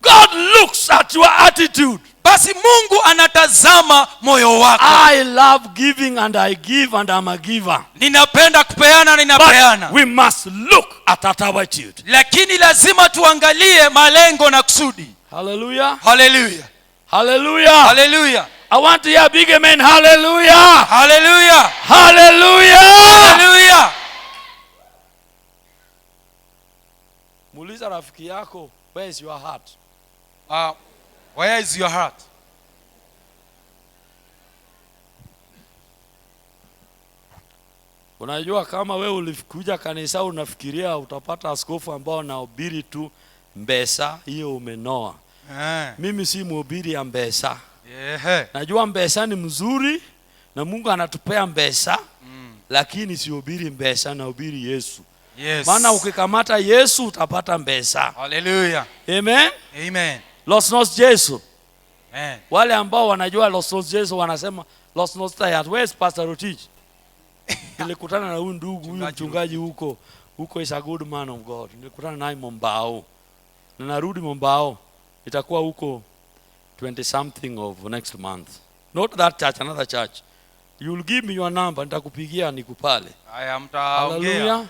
[SPEAKER 1] God looks at your attitude.
[SPEAKER 2] Basi Mungu anatazama moyo wako.
[SPEAKER 1] I love giving and I give and I'm a giver.
[SPEAKER 2] Ninapenda kupeana na ninapeana.
[SPEAKER 1] But we must look at our attitude.
[SPEAKER 2] Lakini lazima tuangalie malengo na kusudi.
[SPEAKER 1] Hallelujah.
[SPEAKER 2] Hallelujah.
[SPEAKER 1] Hallelujah.
[SPEAKER 2] Hallelujah.
[SPEAKER 1] I want to hear a big amen. Hallelujah.
[SPEAKER 2] Hallelujah.
[SPEAKER 1] Hallelujah.
[SPEAKER 2] Hallelujah.
[SPEAKER 1] Muuliza rafiki yako, where is your heart?
[SPEAKER 2] Where is your heart?
[SPEAKER 1] Unajua kama wewe ulikuja kanisa unafikiria utapata askofu ambao anahubiri tu mbesa, hiyo umenoa. Mimi si mhubiri ya mbesa. Najua mbesa ni mzuri na Mungu anatupea mbesa, lakini sihubiri mbesa, nahubiri Yesu.
[SPEAKER 2] Yes.
[SPEAKER 1] Maana ukikamata Yesu utapata mbesa.
[SPEAKER 2] Hallelujah.
[SPEAKER 1] Amen.
[SPEAKER 2] Amen.
[SPEAKER 1] Los nos Yesu.
[SPEAKER 2] Amen.
[SPEAKER 1] Wale ambao wanajua Los nos Yesu wanasema Los nos Tayat. Where is Pastor Rotich? Nilikutana na huyu ndugu, huyu mchungaji huko is a good man of God. Nilikutana naye Mombao. Na narudi Mombao. Itakuwa huko 20 something of next month. Not that church, another church. You will give me your number, nitakupigia nikupale.
[SPEAKER 2] Haya, mtaongea.
[SPEAKER 1] Hallelujah.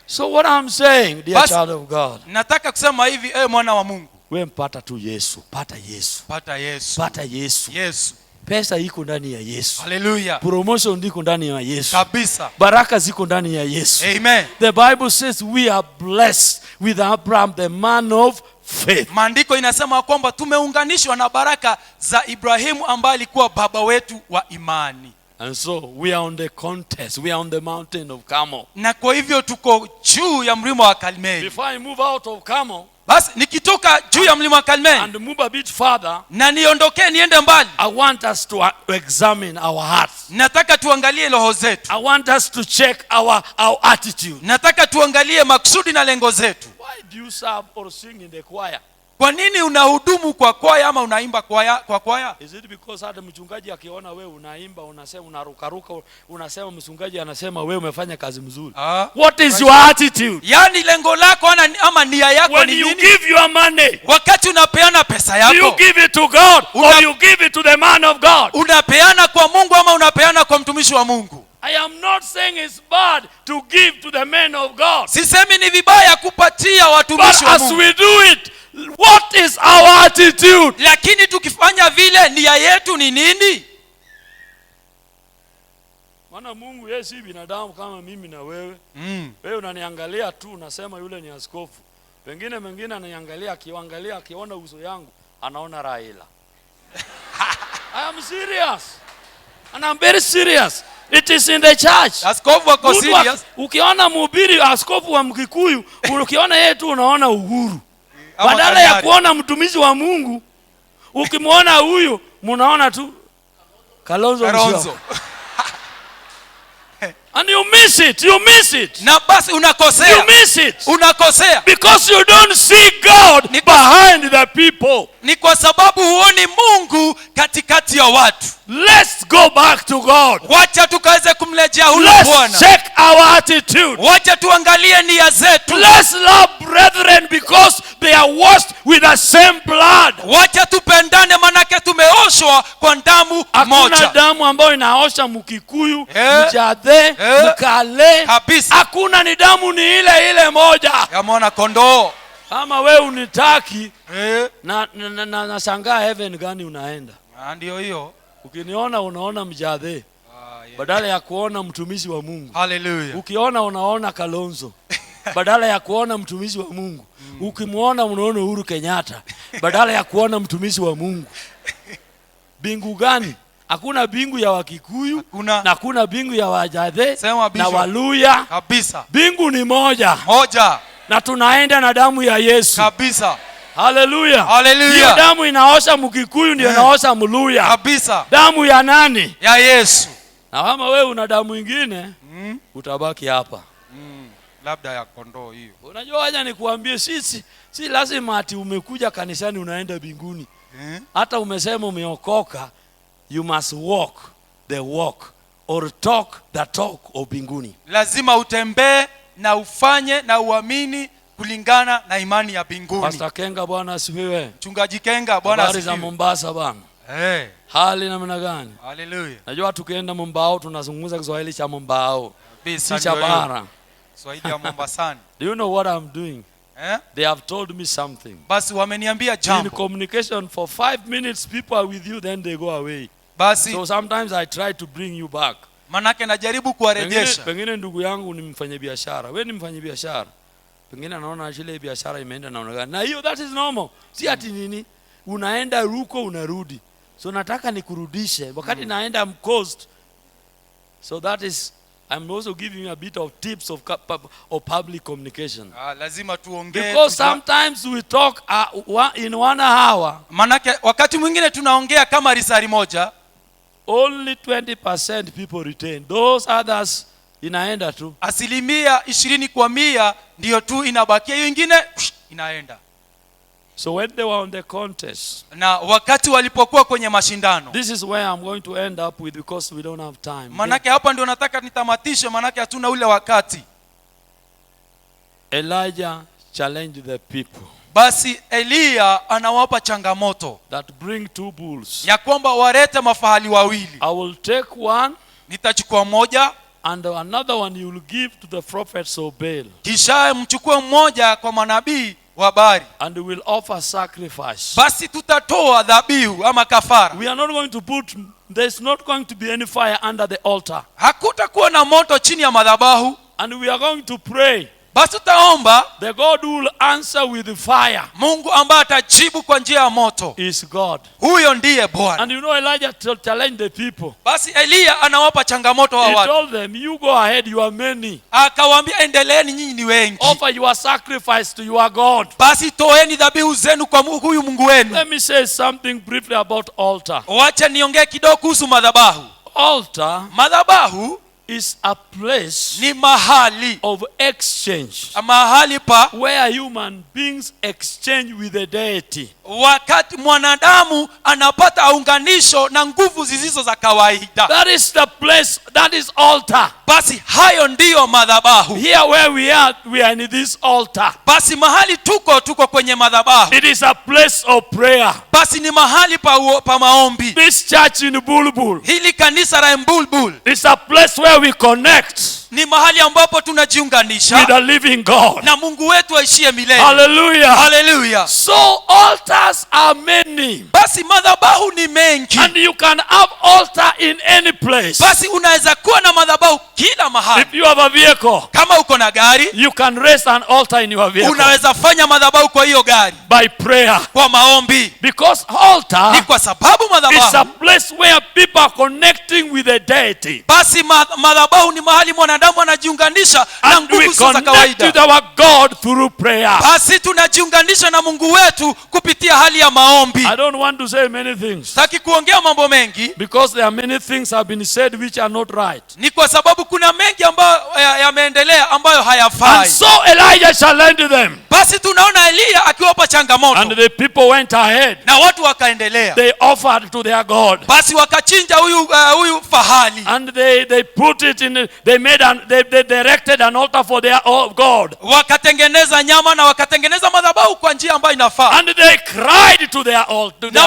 [SPEAKER 1] So what I'm saying, dear child of God,
[SPEAKER 2] nataka kusema hivi, mwana wa Mungu,
[SPEAKER 1] wewe mpata tu Yesu, pata Yesu.
[SPEAKER 2] Pata Yesu.
[SPEAKER 1] Pata Yesu.
[SPEAKER 2] Yesu.
[SPEAKER 1] Pesa iko ndani ya Yesu.
[SPEAKER 2] Hallelujah.
[SPEAKER 1] Promotion iko ndani ya Yesu.
[SPEAKER 2] Kabisa.
[SPEAKER 1] Baraka ziko ndani ya Yesu.
[SPEAKER 2] Amen.
[SPEAKER 1] The Bible says we are blessed with Abraham, the man of faith.
[SPEAKER 2] Maandiko inasema kwamba tumeunganishwa na baraka za Ibrahimu ambaye alikuwa baba wetu wa imani.
[SPEAKER 1] And so we are on the contest. We are on the mountain of Carmel.
[SPEAKER 2] Na kwa hivyo tuko juu ya mlima wa Karmeli.
[SPEAKER 1] Before I move out of Carmel,
[SPEAKER 2] basi nikitoka juu ya mlima wa Karmeli
[SPEAKER 1] and move a bit further,
[SPEAKER 2] na niondokee niende mbali,
[SPEAKER 1] I want us to examine our hearts.
[SPEAKER 2] Nataka tuangalie roho zetu.
[SPEAKER 1] I want us to check our attitude.
[SPEAKER 2] Nataka tuangalie makusudi na lengo zetu.
[SPEAKER 1] Why do you serve or sing in the choir?
[SPEAKER 2] Kwa nini unahudumu kwa kwaya ama unaimba kwa kwaya?
[SPEAKER 1] Is it because hata mchungaji akiona wewe unaimba, unasema unarukaruka, unasema mchungaji anasema wewe umefanya kazi mzuri? What is your attitude?
[SPEAKER 2] Yani lengo lako ama nia yako ni nini?
[SPEAKER 1] When you give your money,
[SPEAKER 2] wakati unapeana pesa yako,
[SPEAKER 1] do you give it to God or you give it to the man of God?
[SPEAKER 2] Unapeana kwa Mungu ama unapeana kwa mtumishi wa Mungu?
[SPEAKER 1] I am not saying it's bad to give to the men of God.
[SPEAKER 2] Sisemi ni vibaya kupatia watumishi wa Mungu.
[SPEAKER 1] But as we do it, what is our attitude?
[SPEAKER 2] Lakini tukifanya vile, nia yetu ni nini?
[SPEAKER 1] Maana Mungu yeye si binadamu kama mimi na wewe. Wewe unaniangalia tu unasema yule ni askofu. Mwingine ananiangalia, akiona uso yangu anaona Raila. I am serious. And I'm very serious. It is in the church.
[SPEAKER 2] Askofu wako serious.
[SPEAKER 1] Ukiona mhubiri askofu wa Mkikuyu, ukiona yeye tu unaona Uhuru. Badala ya kuona mtumishi wa Mungu, ukimwona huyu mnaona tu Kalonzo. And you miss it. You miss it.
[SPEAKER 2] Na basi unakosea.
[SPEAKER 1] You miss it.
[SPEAKER 2] Unakosea.
[SPEAKER 1] Because you don't see God behind the people.
[SPEAKER 2] Ni kwa sababu huoni Mungu katikati ya watu.
[SPEAKER 1] Let's go back to God.
[SPEAKER 2] Wacha tukaweze kumrejea huyo Bwana.
[SPEAKER 1] Let's check our attitude.
[SPEAKER 2] Wacha tuangalie nia zetu.
[SPEAKER 1] Let's love brethren because they are washed with the same blood.
[SPEAKER 2] Wacha tupendane manake tumeoshwa kwa damu moja.
[SPEAKER 1] Hakuna damu ambayo inaosha Mkikuyu, Mjathe, Mkale.
[SPEAKER 2] Kabisa.
[SPEAKER 1] Hakuna, ni damu ni ile moja.
[SPEAKER 2] Ya mwana kondoo.
[SPEAKER 1] Kama wewe unitaki, na shangaa heaven gani unaenda?
[SPEAKER 2] Ndio hiyo.
[SPEAKER 1] Ukiniona unaona Mjathe. Badala ya kuona mtumishi wa Mungu.
[SPEAKER 2] Hallelujah.
[SPEAKER 1] Ukiona unaona Kalonzo. Badala ya kuona mtumishi wa Mungu. Ukimuona unaona Uhuru Kenyatta. Badala ya kuona mtumishi wa Mungu. Bingu gani? Hakuna bingu ya Wakikuyu,
[SPEAKER 2] Hakuna.
[SPEAKER 1] na hakuna bingu ya Wajathe
[SPEAKER 2] Sema
[SPEAKER 1] na
[SPEAKER 2] Bishop.
[SPEAKER 1] Waluya.
[SPEAKER 2] Kabisa.
[SPEAKER 1] Bingu ni moja,
[SPEAKER 2] Moja.
[SPEAKER 1] na tunaenda na damu ya Yesu.
[SPEAKER 2] Kabisa.
[SPEAKER 1] Haleluya.
[SPEAKER 2] Hallelujah.
[SPEAKER 1] Hiyo damu inaosha Mkikuyu, ndio inaosha Mluya.
[SPEAKER 2] Kabisa.
[SPEAKER 1] Damu ya nani?
[SPEAKER 2] Ya Yesu.
[SPEAKER 1] Na kama wewe una damu nyingine, utabaki hapa.
[SPEAKER 2] Labda ya kondoo hiyo.
[SPEAKER 1] Unajua, wacha nikuambie, si lazima ati umekuja kanisani unaenda mbinguni. Hata umesema umeokoka, you must walk the walk or talk the talk of mbinguni.
[SPEAKER 2] Lazima utembee na ufanye na uamini kulingana na imani ya mbinguni.
[SPEAKER 1] Pastor Kenga, Bwana asifiwe.
[SPEAKER 2] Mchungaji Kenga, Bwana
[SPEAKER 1] Habari za
[SPEAKER 2] asifiwe.
[SPEAKER 1] Mombasa bwana. Hali namna gani?
[SPEAKER 2] Hallelujah.
[SPEAKER 1] Najua tukienda Mombao tunazungumza Kiswahili cha Mombao,
[SPEAKER 2] Kabisa,
[SPEAKER 1] si cha
[SPEAKER 2] ndio hiyo.
[SPEAKER 1] bara.
[SPEAKER 2] Kiswahili ya Mombasani.
[SPEAKER 1] Do you know what I'm doing? They have told me something.
[SPEAKER 2] Basi wameniambia
[SPEAKER 1] In
[SPEAKER 2] jambo.
[SPEAKER 1] communication for 5 minutes people are with you, then they go away.
[SPEAKER 2] Basi
[SPEAKER 1] So sometimes I try to bring you back.
[SPEAKER 2] manake najaribu kuwarejesha.
[SPEAKER 1] Pengine ndugu yangu ni mfanyabiashara, wewe ni mfanyabiashara, pengine anaona ile biashara imeenda naona gani, na hiyo that is normal. Si ati nini unaenda ruko unarudi, so nataka nikurudishe wakati naenda coast. So that is, I'm also giving you a bit of tips of public communication.
[SPEAKER 2] Lazima tuongee.
[SPEAKER 1] Because sometimes we talk in 1 hour.
[SPEAKER 2] Manake wakati mwingine tunaongea kama risari moja.
[SPEAKER 1] Only 20% people retain. Those others inaenda tu.
[SPEAKER 2] 20% ndio tu inabakia, hiyo ingine inaenda.
[SPEAKER 1] So when they were on the contest,
[SPEAKER 2] Na wakati walipokuwa kwenye mashindano,
[SPEAKER 1] this is where I'm going to end up with, because we don't have time.
[SPEAKER 2] manake hapa ndio nataka nitamatishe, manake hatuna ule wakati.
[SPEAKER 1] Elijah challenged the people.
[SPEAKER 2] Basi Eliya anawapa changamoto
[SPEAKER 1] That bring 2 bulls.
[SPEAKER 2] ya kwamba warete mafahali wawili.
[SPEAKER 1] I will take one,
[SPEAKER 2] Nitachukua moja,
[SPEAKER 1] and another one you will give to the prophets of Baal.
[SPEAKER 2] kisha mchukue mmoja kwa manabii wa Baali.
[SPEAKER 1] And we will offer sacrifice.
[SPEAKER 2] Basi tutatoa dhabihu ama kafara.
[SPEAKER 1] We are not going to put, there's not going to be any fire under the altar.
[SPEAKER 2] Hakutakuwa na moto chini ya madhabahu.
[SPEAKER 1] And we are going to pray.
[SPEAKER 2] Basi tutaomba,
[SPEAKER 1] The God who will answer with fire
[SPEAKER 2] Mungu ambaye atajibu kwa njia ya moto,
[SPEAKER 1] is God.
[SPEAKER 2] huyo ndiye Bwana.
[SPEAKER 1] And you know, Elijah challenged the people.
[SPEAKER 2] Basi Eliya anawapa changamoto wa
[SPEAKER 1] He
[SPEAKER 2] watu.
[SPEAKER 1] told them, you go ahead, you are many.
[SPEAKER 2] Akawaambia, endeleeni, nyinyi ni wengi.
[SPEAKER 1] Offer your sacrifice to your God.
[SPEAKER 2] Basi toeni dhabihu zenu kwa huyu Mungu wenu.
[SPEAKER 1] Let me say something briefly about altar.
[SPEAKER 2] Wacha niongee kidogo kuhusu madhabahu.
[SPEAKER 1] Altar
[SPEAKER 2] Madhabahu
[SPEAKER 1] is a place
[SPEAKER 2] ni mahali,
[SPEAKER 1] of exchange,
[SPEAKER 2] mahali pa
[SPEAKER 1] where human beings exchange with the deity.
[SPEAKER 2] wakati mwanadamu anapata aunganisho na nguvu zisizo za kawaida.
[SPEAKER 1] That is the place, that is altar.
[SPEAKER 2] Basi hayo ndiyo madhabahu.
[SPEAKER 1] Here where we are in this altar.
[SPEAKER 2] Basi mahali tuko kwenye madhabahu.
[SPEAKER 1] It is a place of prayer.
[SPEAKER 2] Basi ni mahali pa maombi.
[SPEAKER 1] This church in Bulbul
[SPEAKER 2] Hili kanisa la Mbulbul
[SPEAKER 1] is a place where we connect
[SPEAKER 2] ni mahali ambapo
[SPEAKER 1] with
[SPEAKER 2] tunajiunganisha
[SPEAKER 1] the living God.
[SPEAKER 2] na Mungu wetu aishie milele.
[SPEAKER 1] Hallelujah.
[SPEAKER 2] Hallelujah.
[SPEAKER 1] So altars are many.
[SPEAKER 2] Basi madhabahu ni mengi.
[SPEAKER 1] And you can have altar in any place.
[SPEAKER 2] Basi unaweza kuwa na madhabahu kila mahali.
[SPEAKER 1] If you have a vehicle,
[SPEAKER 2] Kama uko na gari,
[SPEAKER 1] you can raise an altar in your vehicle
[SPEAKER 2] unaweza fanya madhabahu kwa hiyo gari
[SPEAKER 1] by prayer.
[SPEAKER 2] kwa maombi.
[SPEAKER 1] Because
[SPEAKER 2] Ni
[SPEAKER 1] altar
[SPEAKER 2] kwa sababu
[SPEAKER 1] is a
[SPEAKER 2] madhabahu,
[SPEAKER 1] place where people are connecting with the deity.
[SPEAKER 2] basi madhabahu ni mahali mwanadamu anajiunganisha na
[SPEAKER 1] And we
[SPEAKER 2] nguvu za
[SPEAKER 1] connect
[SPEAKER 2] kawaida.
[SPEAKER 1] with our God through prayer.
[SPEAKER 2] Basi tunajiunganisha na Mungu wetu kupitia hali ya maombi.
[SPEAKER 1] I don't want to say many things,
[SPEAKER 2] Sitaki kuongea mambo mengi,
[SPEAKER 1] because there are many things have been said which are not right.
[SPEAKER 2] ni kwa sababu kuna mengi ambayo yameendelea ambayo
[SPEAKER 1] And
[SPEAKER 2] hayafai.
[SPEAKER 1] so Elijah challenged them.
[SPEAKER 2] Basi tunaona Eliya akiwapa
[SPEAKER 1] And
[SPEAKER 2] changamoto
[SPEAKER 1] the people went ahead.
[SPEAKER 2] na watu wakaendelea.
[SPEAKER 1] They offered to their God.
[SPEAKER 2] Basi wakachinja huyu fahali,
[SPEAKER 1] And they put it in, they directed an altar for their God.
[SPEAKER 2] wakatengeneza nyama na wakatengeneza madhabahu kwa njia ambayo inafaa.
[SPEAKER 1] And they cried to their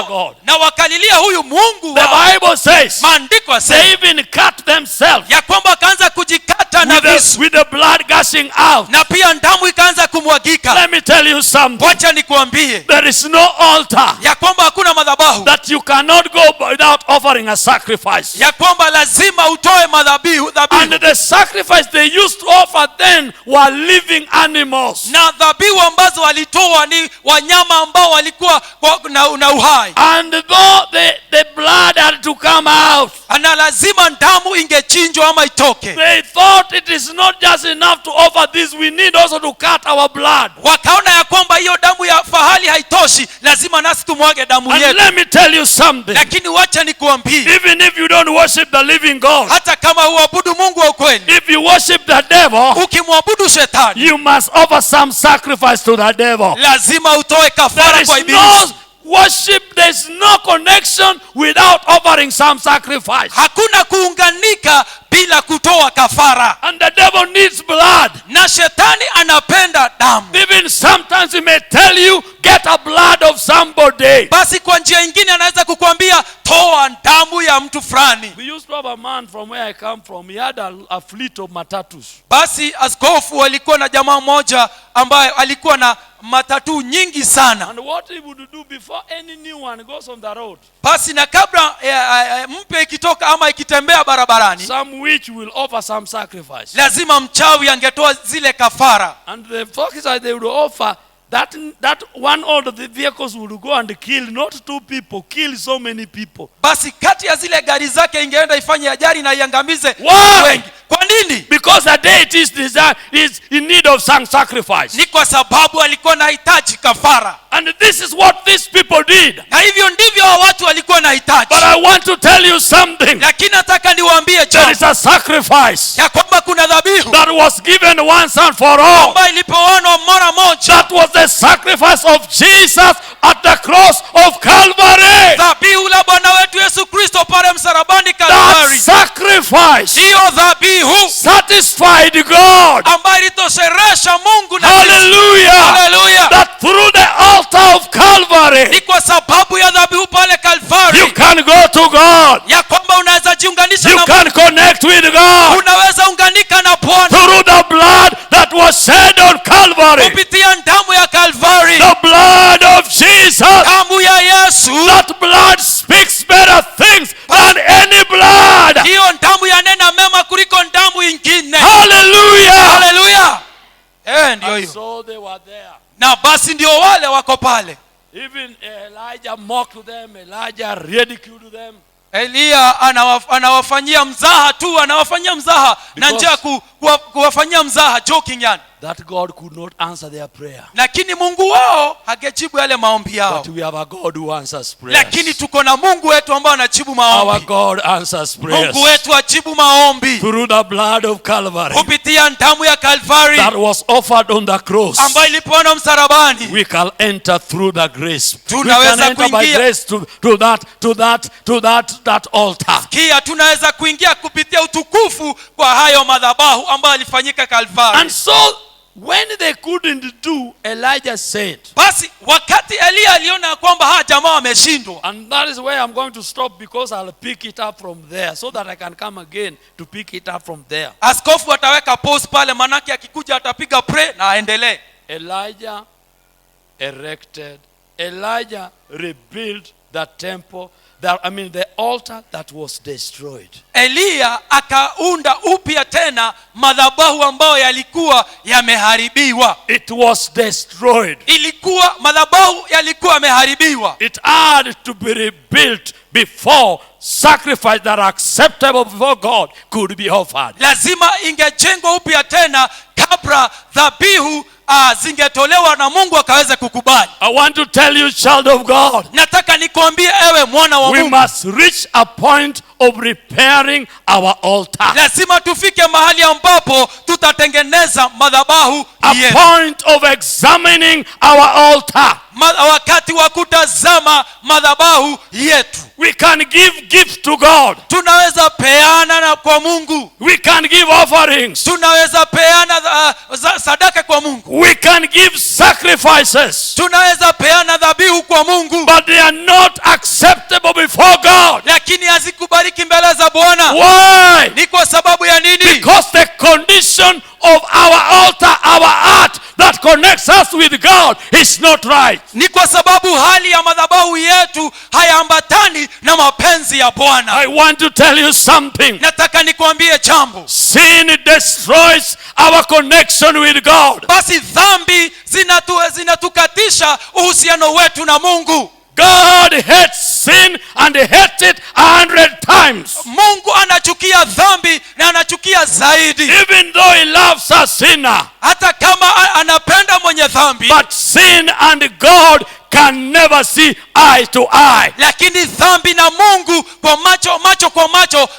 [SPEAKER 1] God.
[SPEAKER 2] Na wakalilia huyu Mungu
[SPEAKER 1] The
[SPEAKER 2] wao.
[SPEAKER 1] Bible says
[SPEAKER 2] Maandiko
[SPEAKER 1] they
[SPEAKER 2] yasema
[SPEAKER 1] even cut themselves
[SPEAKER 2] ya kwamba wakaanza kujikata na visu
[SPEAKER 1] with the blood gushing out.
[SPEAKER 2] na pia damu ikaanza kumwagika.
[SPEAKER 1] Let me tell you something.
[SPEAKER 2] Wacha nikuambie
[SPEAKER 1] There is no altar
[SPEAKER 2] ya kwamba hakuna madhabahu,
[SPEAKER 1] that you cannot go without offering a sacrifice.
[SPEAKER 2] ya kwamba lazima utoe dhabihu.
[SPEAKER 1] And the sacrifice they used to offer then were living animals.
[SPEAKER 2] Na dhabihu ambazo walitoa ni ni wanyama ambao walikuwa na uhai.
[SPEAKER 1] And though the blood had to come out,
[SPEAKER 2] Na lazima damu ingechinjwa ama itoke.
[SPEAKER 1] they thought it is not just enough to offer this, we need also to cut our blood.
[SPEAKER 2] Wakaona ya kwamba hiyo damu ya fahali haitoshi, lazima nasi tumwage damu
[SPEAKER 1] And
[SPEAKER 2] yetu.
[SPEAKER 1] let me tell you something.
[SPEAKER 2] Lakini wacha nikuambie,
[SPEAKER 1] Even if you don't worship the living God,
[SPEAKER 2] hata kama huabudu Mungu wa ukweli,
[SPEAKER 1] if you worship the devil,
[SPEAKER 2] ukimwabudu shetani,
[SPEAKER 1] you must offer some sacrifice to the devil.
[SPEAKER 2] lazima utoe
[SPEAKER 1] There
[SPEAKER 2] kafara
[SPEAKER 1] is
[SPEAKER 2] kwa
[SPEAKER 1] no
[SPEAKER 2] ibilisi.
[SPEAKER 1] worship, there is no connection without offering some sacrifice.
[SPEAKER 2] Hakuna kuunganika bila kutoa kafara.
[SPEAKER 1] And the devil needs blood.
[SPEAKER 2] Na shetani anapenda damu.
[SPEAKER 1] Even sometimes he may tell you, get a blood of somebody.
[SPEAKER 2] Basi kwa njia nyingine anaweza kukuambia toa damu ya mtu fulani.
[SPEAKER 1] We used to have a man from where I come from. He had a fleet of matatus.
[SPEAKER 2] Basi askofu alikuwa na jamaa mmoja ambaye alikuwa na matatu nyingi sana.
[SPEAKER 1] And what he would do before any new one goes on the road,
[SPEAKER 2] Basi na kabla mpya ikitoka ama ikitembea barabarani,
[SPEAKER 1] some witch will offer some sacrifice.
[SPEAKER 2] lazima mchawi angetoa zile kafara.
[SPEAKER 1] And the sacrifice they would offer, that one of the vehicles would go and kill not 2 people, kill so many people.
[SPEAKER 2] Basi kati ya zile gari zake ingeenda ifanye ajali na iangamize
[SPEAKER 1] Why?
[SPEAKER 2] wengi. Kwa nini?
[SPEAKER 1] Because the deity is in need of some sacrifice.
[SPEAKER 2] Ni kwa sababu alikuwa anahitaji kafara.
[SPEAKER 1] And this is what these people did.
[SPEAKER 2] Na hivyo ndivyo watu walikuwa wanahitaji.
[SPEAKER 1] But I want to tell you something.
[SPEAKER 2] Lakini nataka niwaambie
[SPEAKER 1] There is a sacrifice
[SPEAKER 2] ya kwamba kuna dhabihu
[SPEAKER 1] that was given once and for all.
[SPEAKER 2] ambayo ilipoonwa mara moja.
[SPEAKER 1] That was the sacrifice of Jesus at the cross of Calvary.
[SPEAKER 2] Dhabihu la Bwana wetu Yesu Kristo pale msalabani
[SPEAKER 1] That
[SPEAKER 2] Kalvari.
[SPEAKER 1] sacrifice
[SPEAKER 2] Hiyo dhabihu
[SPEAKER 1] satisfied God.
[SPEAKER 2] ambayo ilitosheresha Mungu na
[SPEAKER 1] Hallelujah.
[SPEAKER 2] Hallelujah.
[SPEAKER 1] That through the altar of Calvary,
[SPEAKER 2] Ni kwa sababu ya dhabihu pale
[SPEAKER 1] you
[SPEAKER 2] Kalvari
[SPEAKER 1] can go to God.
[SPEAKER 2] ya kwamba unaweza jiunganisha
[SPEAKER 1] You
[SPEAKER 2] na
[SPEAKER 1] can connect with God
[SPEAKER 2] unaweza unganika na Bwana
[SPEAKER 1] through the blood that was shed on Calvary.
[SPEAKER 2] kupitia damu ya Kalvari.
[SPEAKER 1] The blood of Jesus.
[SPEAKER 2] Damu ya Yesu,
[SPEAKER 1] That blood speaks better things than any blood.
[SPEAKER 2] hiyo damu yanena mema kuliko damu ingine.
[SPEAKER 1] Hallelujah.
[SPEAKER 2] Haleluya. Ndio
[SPEAKER 1] And
[SPEAKER 2] hiyo.
[SPEAKER 1] so they were there.
[SPEAKER 2] Na basi ndio wale wako pale.
[SPEAKER 1] Even Elijah mocked them. Elijah ridiculed them.
[SPEAKER 2] Elia anawafanyia mzaha tu, anawafanyia mzaha na njia kuwafanyia mzaha, joking yani.
[SPEAKER 1] That God could not answer their prayer.
[SPEAKER 2] Lakini Mungu wao hagejibu yale maombi yao.
[SPEAKER 1] But we have a God who answers prayers.
[SPEAKER 2] Lakini tuko na Mungu wetu ambaye anajibu
[SPEAKER 1] Our
[SPEAKER 2] maombi.
[SPEAKER 1] God answers prayers.
[SPEAKER 2] Mungu wetu ajibu maombi
[SPEAKER 1] Through the blood of Calvary
[SPEAKER 2] kupitia damu ya Kalvari
[SPEAKER 1] that was offered on the cross,
[SPEAKER 2] ambayo ilipoona msalabani.
[SPEAKER 1] we can enter through the grace. We
[SPEAKER 2] Tunaweza
[SPEAKER 1] can enter by
[SPEAKER 2] kuingia.
[SPEAKER 1] grace to that altar.
[SPEAKER 2] Kia tunaweza kuingia kupitia utukufu kwa hayo madhabahu ambayo alifanyika Kalvari.
[SPEAKER 1] And so when they couldn't do, Elijah said,
[SPEAKER 2] Basi wakati Elia aliona kwamba hawa jamaa wameshindwa,
[SPEAKER 1] and that is where I'm going to stop, because I'll pick it up from there so that I can come again to pick it up from there.
[SPEAKER 2] askofu ataweka pause pale, manake akikuja atapiga pray na aendelee.
[SPEAKER 1] Elijah rebuilt the temple, the altar that was destroyed.
[SPEAKER 2] Elia akaunda upya tena madhabahu ambayo yalikuwa yameharibiwa.
[SPEAKER 1] It was destroyed.
[SPEAKER 2] Ilikuwa madhabahu yalikuwa yameharibiwa.
[SPEAKER 1] It had to be rebuilt before sacrifice that are acceptable before God could be offered.
[SPEAKER 2] Lazima ingejengwa upya tena kabla dhabihu zingetolewa na Mungu akaweze kukubali.
[SPEAKER 1] I want to tell you, child of God,
[SPEAKER 2] Nataka nikwambie ewe mwana wa
[SPEAKER 1] we
[SPEAKER 2] Mungu,
[SPEAKER 1] must reach a point of repairing our altar.
[SPEAKER 2] lazima tufike mahali ambapo tutatengeneza madhabahu
[SPEAKER 1] A
[SPEAKER 2] yetu.
[SPEAKER 1] point of examining our altar.
[SPEAKER 2] Wakati wa kutazama madhabahu yetu.
[SPEAKER 1] We can give gifts to God.
[SPEAKER 2] Tunaweza peana kwa Mungu.
[SPEAKER 1] We can give offerings.
[SPEAKER 2] Tunaweza peana sadaka kwa Mungu.
[SPEAKER 1] We can give sacrifices.
[SPEAKER 2] Tunaweza peana dhabihu kwa Mungu.
[SPEAKER 1] But they are not acceptable before God.
[SPEAKER 2] Lakini hazikubaliki mbele za Bwana.
[SPEAKER 1] Why?
[SPEAKER 2] Ni kwa sababu ya nini?
[SPEAKER 1] Because the condition of our altar, our heart that connects us with God is not right.
[SPEAKER 2] Ni kwa sababu hali ya madhabahu yetu hayaambatani na mapenzi ya Bwana.
[SPEAKER 1] I want to tell you something.
[SPEAKER 2] Nataka nikwambie jambo.
[SPEAKER 1] Sin destroys our connection with God.
[SPEAKER 2] Basi dhambi zinatukatisha inadhoofisha uhusiano wetu na Mungu.
[SPEAKER 1] God hates sin and he hates it 100 times.
[SPEAKER 2] Mungu anachukia dhambi na anachukia zaidi.
[SPEAKER 1] Even though he loves a sinner.
[SPEAKER 2] Hata kama anapenda mwenye dhambi.
[SPEAKER 1] But sin and God can never see eye to eye.
[SPEAKER 2] Lakini dhambi na Mungu kwa macho kwa macho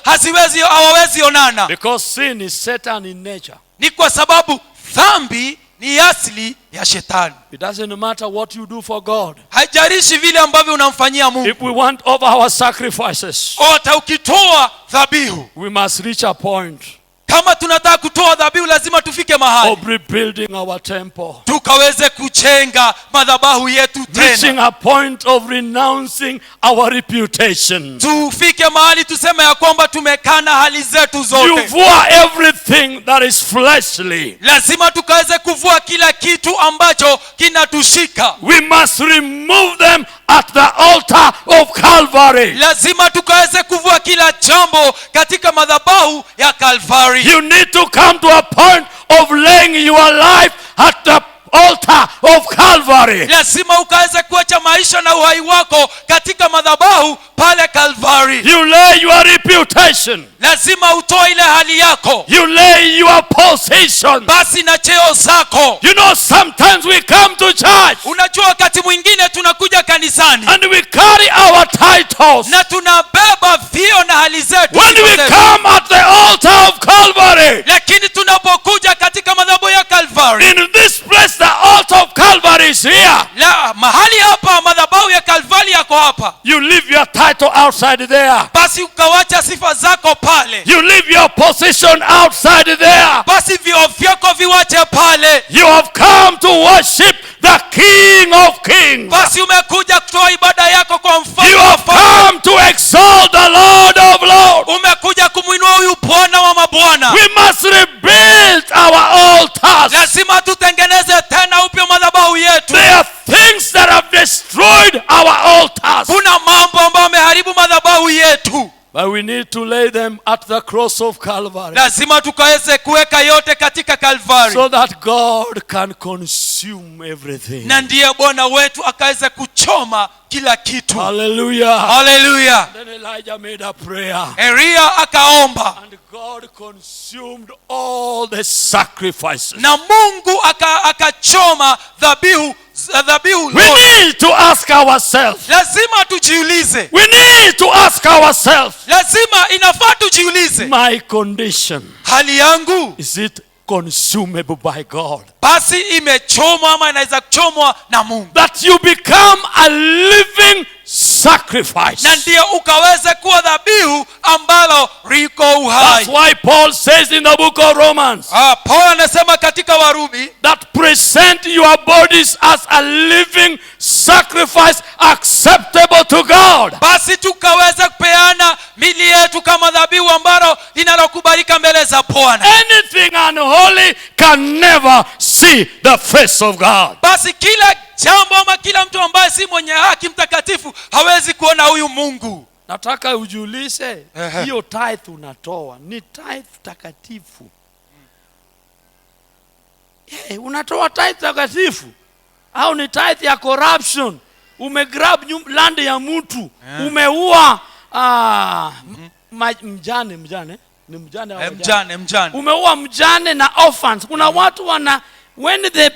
[SPEAKER 2] hawawezi onana.
[SPEAKER 1] Because sin is Satan in nature.
[SPEAKER 2] Ni kwa sababu dhambi ni asili ya shetani.
[SPEAKER 1] It doesn't matter what you do for God.
[SPEAKER 2] Haijalishi vile ambavyo unamfanyia Mungu.
[SPEAKER 1] If we want over our sacrifices,
[SPEAKER 2] hata ukitoa dhabihu,
[SPEAKER 1] we must reach a point.
[SPEAKER 2] Kama tunataka kutoa dhabihu lazima tufike mahali
[SPEAKER 1] of rebuilding our temple.
[SPEAKER 2] tukaweze kujenga madhabahu yetu
[SPEAKER 1] Reaching
[SPEAKER 2] tena.
[SPEAKER 1] a point of renouncing our reputation.
[SPEAKER 2] Tufike mahali tuseme ya kwamba tumekana hali zetu
[SPEAKER 1] You
[SPEAKER 2] zote.
[SPEAKER 1] vua everything that is fleshly.
[SPEAKER 2] Lazima tukaweze kuvua kila kitu ambacho kinatushika.
[SPEAKER 1] We must remove them at the altar of Calvary.
[SPEAKER 2] Lazima tukaweze kuvua kila jambo katika madhabahu ya Calvary.
[SPEAKER 1] You need to come to a point of laying your life at the altar of Calvary.
[SPEAKER 2] Lazima ukaweze kuacha maisha na uhai wako katika madhabahu pale Calvary.
[SPEAKER 1] You lay your reputation.
[SPEAKER 2] Lazima utoe ile hali yako.
[SPEAKER 1] You lay your position.
[SPEAKER 2] Basi na cheo zako.
[SPEAKER 1] You know, sometimes we come to church.
[SPEAKER 2] Unajua wakati mwingine tunakuja kanisani.
[SPEAKER 1] And we carry our titles.
[SPEAKER 2] Na tunabeba vio na hali zetu.
[SPEAKER 1] When we come at the altar of Calvary.
[SPEAKER 2] Lakini tunapokuja katika madhabahu ya Calvary.
[SPEAKER 1] In this place the altar of Calvary is here.
[SPEAKER 2] La, mahali hapa madhabahu ya Calvary yako hapa.
[SPEAKER 1] You leave your title outside there.
[SPEAKER 2] Basi ukawacha sifa zako pale.
[SPEAKER 1] You leave your position outside there.
[SPEAKER 2] Basi vio vyako viwache pale.
[SPEAKER 1] You have come to worship the King of Kings.
[SPEAKER 2] Basi umekuja kutoa ibada yako kwa mfalme.
[SPEAKER 1] You have come to exalt the Lord of Lords.
[SPEAKER 2] Umekuja kumuinua huyu Bwana wa mabwana.
[SPEAKER 1] We must rebuild our altars.
[SPEAKER 2] Lazima tutengeneze tena upya madhabahu yetu.
[SPEAKER 1] There are things that have destroyed our altars.
[SPEAKER 2] Kuna mambo ambayo yameharibu madhabahu yetu.
[SPEAKER 1] But we need to lay them at the cross of Calvary.
[SPEAKER 2] Lazima tukaweze kuweka yote katika Calvary.
[SPEAKER 1] So that God can consume everything.
[SPEAKER 2] Na ndiye Bwana wetu akaweze kuchoma kila kitu.
[SPEAKER 1] Hallelujah.
[SPEAKER 2] Hallelujah.
[SPEAKER 1] Then Elijah made a prayer.
[SPEAKER 2] Elia akaomba.
[SPEAKER 1] And God consumed all the sacrifices.
[SPEAKER 2] Na Mungu akachoma dhabihu
[SPEAKER 1] We need to ask ourselves.
[SPEAKER 2] Lazima tujiulize.
[SPEAKER 1] We need to ask ourselves.
[SPEAKER 2] Lazima inafaa tujiulize.
[SPEAKER 1] My condition.
[SPEAKER 2] Hali yangu.
[SPEAKER 1] Is it consumable by God?
[SPEAKER 2] Basi imechomwa ama inaweza kuchomwa na Mungu.
[SPEAKER 1] That you become a living sacrifice.
[SPEAKER 2] Na ndio ukaweze kuwa dhabihu ambalo liko uhai.
[SPEAKER 1] That's why Paul says in the book of Romans.
[SPEAKER 2] Paul anasema katika Warumi.
[SPEAKER 1] That present your bodies as a living sacrifice acceptable to God.
[SPEAKER 2] Basi tukaweze kupeana mili yetu kama dhabihu ambalo linalokubalika mbele za Bwana.
[SPEAKER 1] Anything unholy can never see the face of God.
[SPEAKER 2] Basi kila jambo ama kila mtu ambaye si mwenye haki mtakatifu hawezi kuona huyu Mungu.
[SPEAKER 1] Nataka ujiulize, hiyo tithe unatoa ni tithe takatifu? Unatoa tithe takatifu au ni tithe ya corruption? Umegrab land ya mtu, umeua mjane ni mjane au
[SPEAKER 2] mjane.
[SPEAKER 1] Umeua mjane na orphans. Kuna watu when the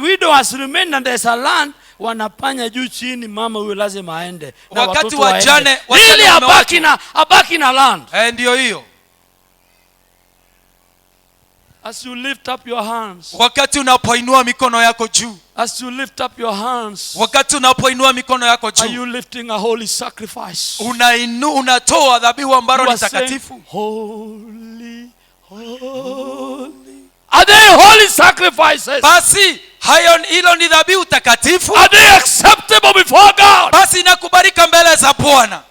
[SPEAKER 1] widow has remained and there's a land, wanapanya juu chini, mama huyo lazima aende na
[SPEAKER 2] wakati wajane
[SPEAKER 1] ili abaki na land.
[SPEAKER 2] Ndio hiyo.
[SPEAKER 1] As you lift up your hands,
[SPEAKER 2] wakati unapoinua mikono yako juu,
[SPEAKER 1] as you lift up your hands,
[SPEAKER 2] wakati unapoinua mikono yako juu,
[SPEAKER 1] are you lifting a holy sacrifice?
[SPEAKER 2] Unatoa dhabihu ambalo ni takatifu.
[SPEAKER 1] Holy, holy. Are they holy sacrifices?
[SPEAKER 2] Basi hilo ni dhabihu takatifu.
[SPEAKER 1] Are they acceptable before God?
[SPEAKER 2] Basi inakubalika mbele za Bwana.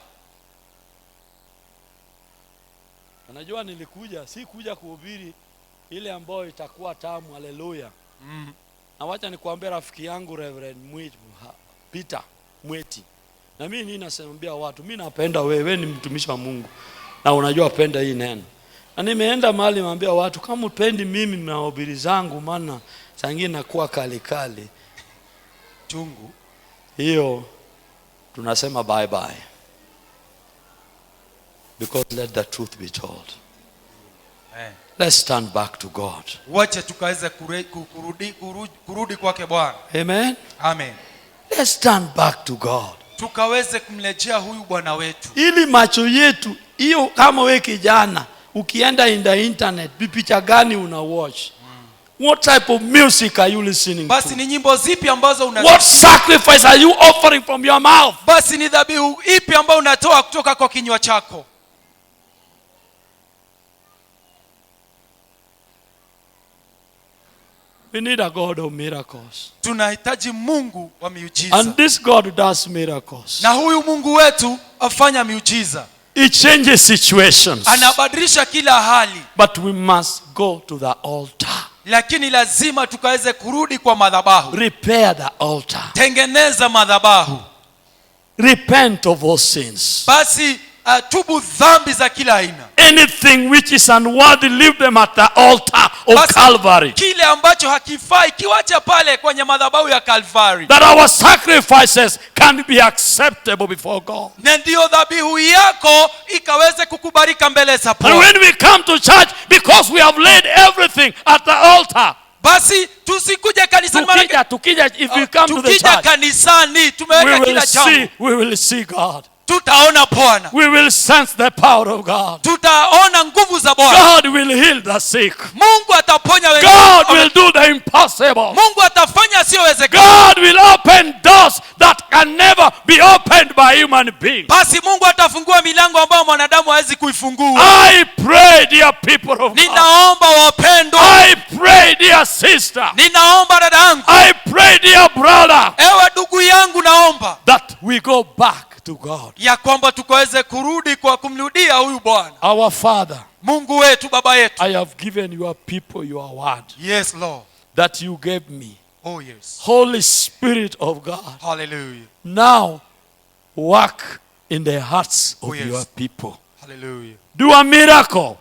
[SPEAKER 1] Unajua si kuja kuhubiri ile ambayo itakuwa tamu. Haleluya. Na wacha nikwambie rafiki yangu Reverend Peter Mweti. Na mimi ninasemambia watu, mimi napenda wewe ni mtumishi wa Mungu. Na unajua penda hii neno. Na nimeenda mahali nimeambia watu, kama upendi mimi mahubiri zangu, maana saa nyingine nakuwa kali.
[SPEAKER 2] chungu,
[SPEAKER 1] hiyo tunasema bye bye, because let the truth be told. Let's turn back to God.
[SPEAKER 2] Wacha tukaweze kurudi kwake Bwana.
[SPEAKER 1] Amen.
[SPEAKER 2] Amen.
[SPEAKER 1] Let's turn back to God.
[SPEAKER 2] Tukaweze kumlejea huyu Bwana wetu.
[SPEAKER 1] Ili macho yetu hiyo, kama wewe kijana ukienda in the internet, picha gani una watch? What type of music are you listening to?
[SPEAKER 2] Basi ni nyimbo zipi ambazo
[SPEAKER 1] What sacrifice are you offering from your mouth?
[SPEAKER 2] Basi ni dhabihu ipi ambayo unatoa kutoka kwa kinywa chako?
[SPEAKER 1] We need a God of miracles.
[SPEAKER 2] Tunahitaji Mungu wa miujiza.
[SPEAKER 1] And this God does miracles.
[SPEAKER 2] Na huyu Mungu wetu afanya miujiza.
[SPEAKER 1] He changes situations.
[SPEAKER 2] Anabadilisha kila hali.
[SPEAKER 1] But we must go to the altar.
[SPEAKER 2] Lakini lazima tukaweze kurudi kwa madhabahu.
[SPEAKER 1] Repair the altar.
[SPEAKER 2] Tengeneza madhabahu.
[SPEAKER 1] Repent of all sins.
[SPEAKER 2] Basi tubu dhambi za kila aina.
[SPEAKER 1] Anything which is unworthy, leave them at the altar of Calvary.
[SPEAKER 2] Kile ambacho hakifai kiwache pale kwenye madhabahu ya Calvary.
[SPEAKER 1] That our sacrifices can be acceptable before God.
[SPEAKER 2] Na ndio dhabihu yako ikaweze kukubalika mbele za Bwana.
[SPEAKER 1] And when we come to church, because we have laid everything at the altar.
[SPEAKER 2] Basi tusikuje kanisani,
[SPEAKER 1] tukija if we come to the church,
[SPEAKER 2] tukija kanisani tumeweka kila jambo.
[SPEAKER 1] We will see God.
[SPEAKER 2] Tutaona Bwana.
[SPEAKER 1] We will sense the power of God.
[SPEAKER 2] Tutaona nguvu za Bwana.
[SPEAKER 1] God will heal the sick.
[SPEAKER 2] Mungu ataponya wengine.
[SPEAKER 1] God will do the impossible.
[SPEAKER 2] Mungu atafanya asiyowezekana.
[SPEAKER 1] God will open doors that can never be opened by human beings.
[SPEAKER 2] Basi Mungu atafungua milango ambayo mwanadamu hawezi kuifungua.
[SPEAKER 1] I pray, dear people of God.
[SPEAKER 2] Ninaomba wapendwa.
[SPEAKER 1] I pray, dear sister.
[SPEAKER 2] Ninaomba dada yangu.
[SPEAKER 1] I pray, dear brother.
[SPEAKER 2] Ewe ndugu yangu, naomba
[SPEAKER 1] that we go back to God.
[SPEAKER 2] Ya kwamba tukaweze kurudi kwa kumrudia huyu Bwana.
[SPEAKER 1] Our Father,
[SPEAKER 2] Mungu wetu, Baba yetu.
[SPEAKER 1] I have given your people your word.
[SPEAKER 2] Yes, Lord.
[SPEAKER 1] That you gave me.
[SPEAKER 2] Oh, yes.
[SPEAKER 1] Holy Spirit of God.
[SPEAKER 2] Hallelujah.
[SPEAKER 1] Now work in the hearts of your people.
[SPEAKER 2] Hallelujah.
[SPEAKER 1] Do a miracle.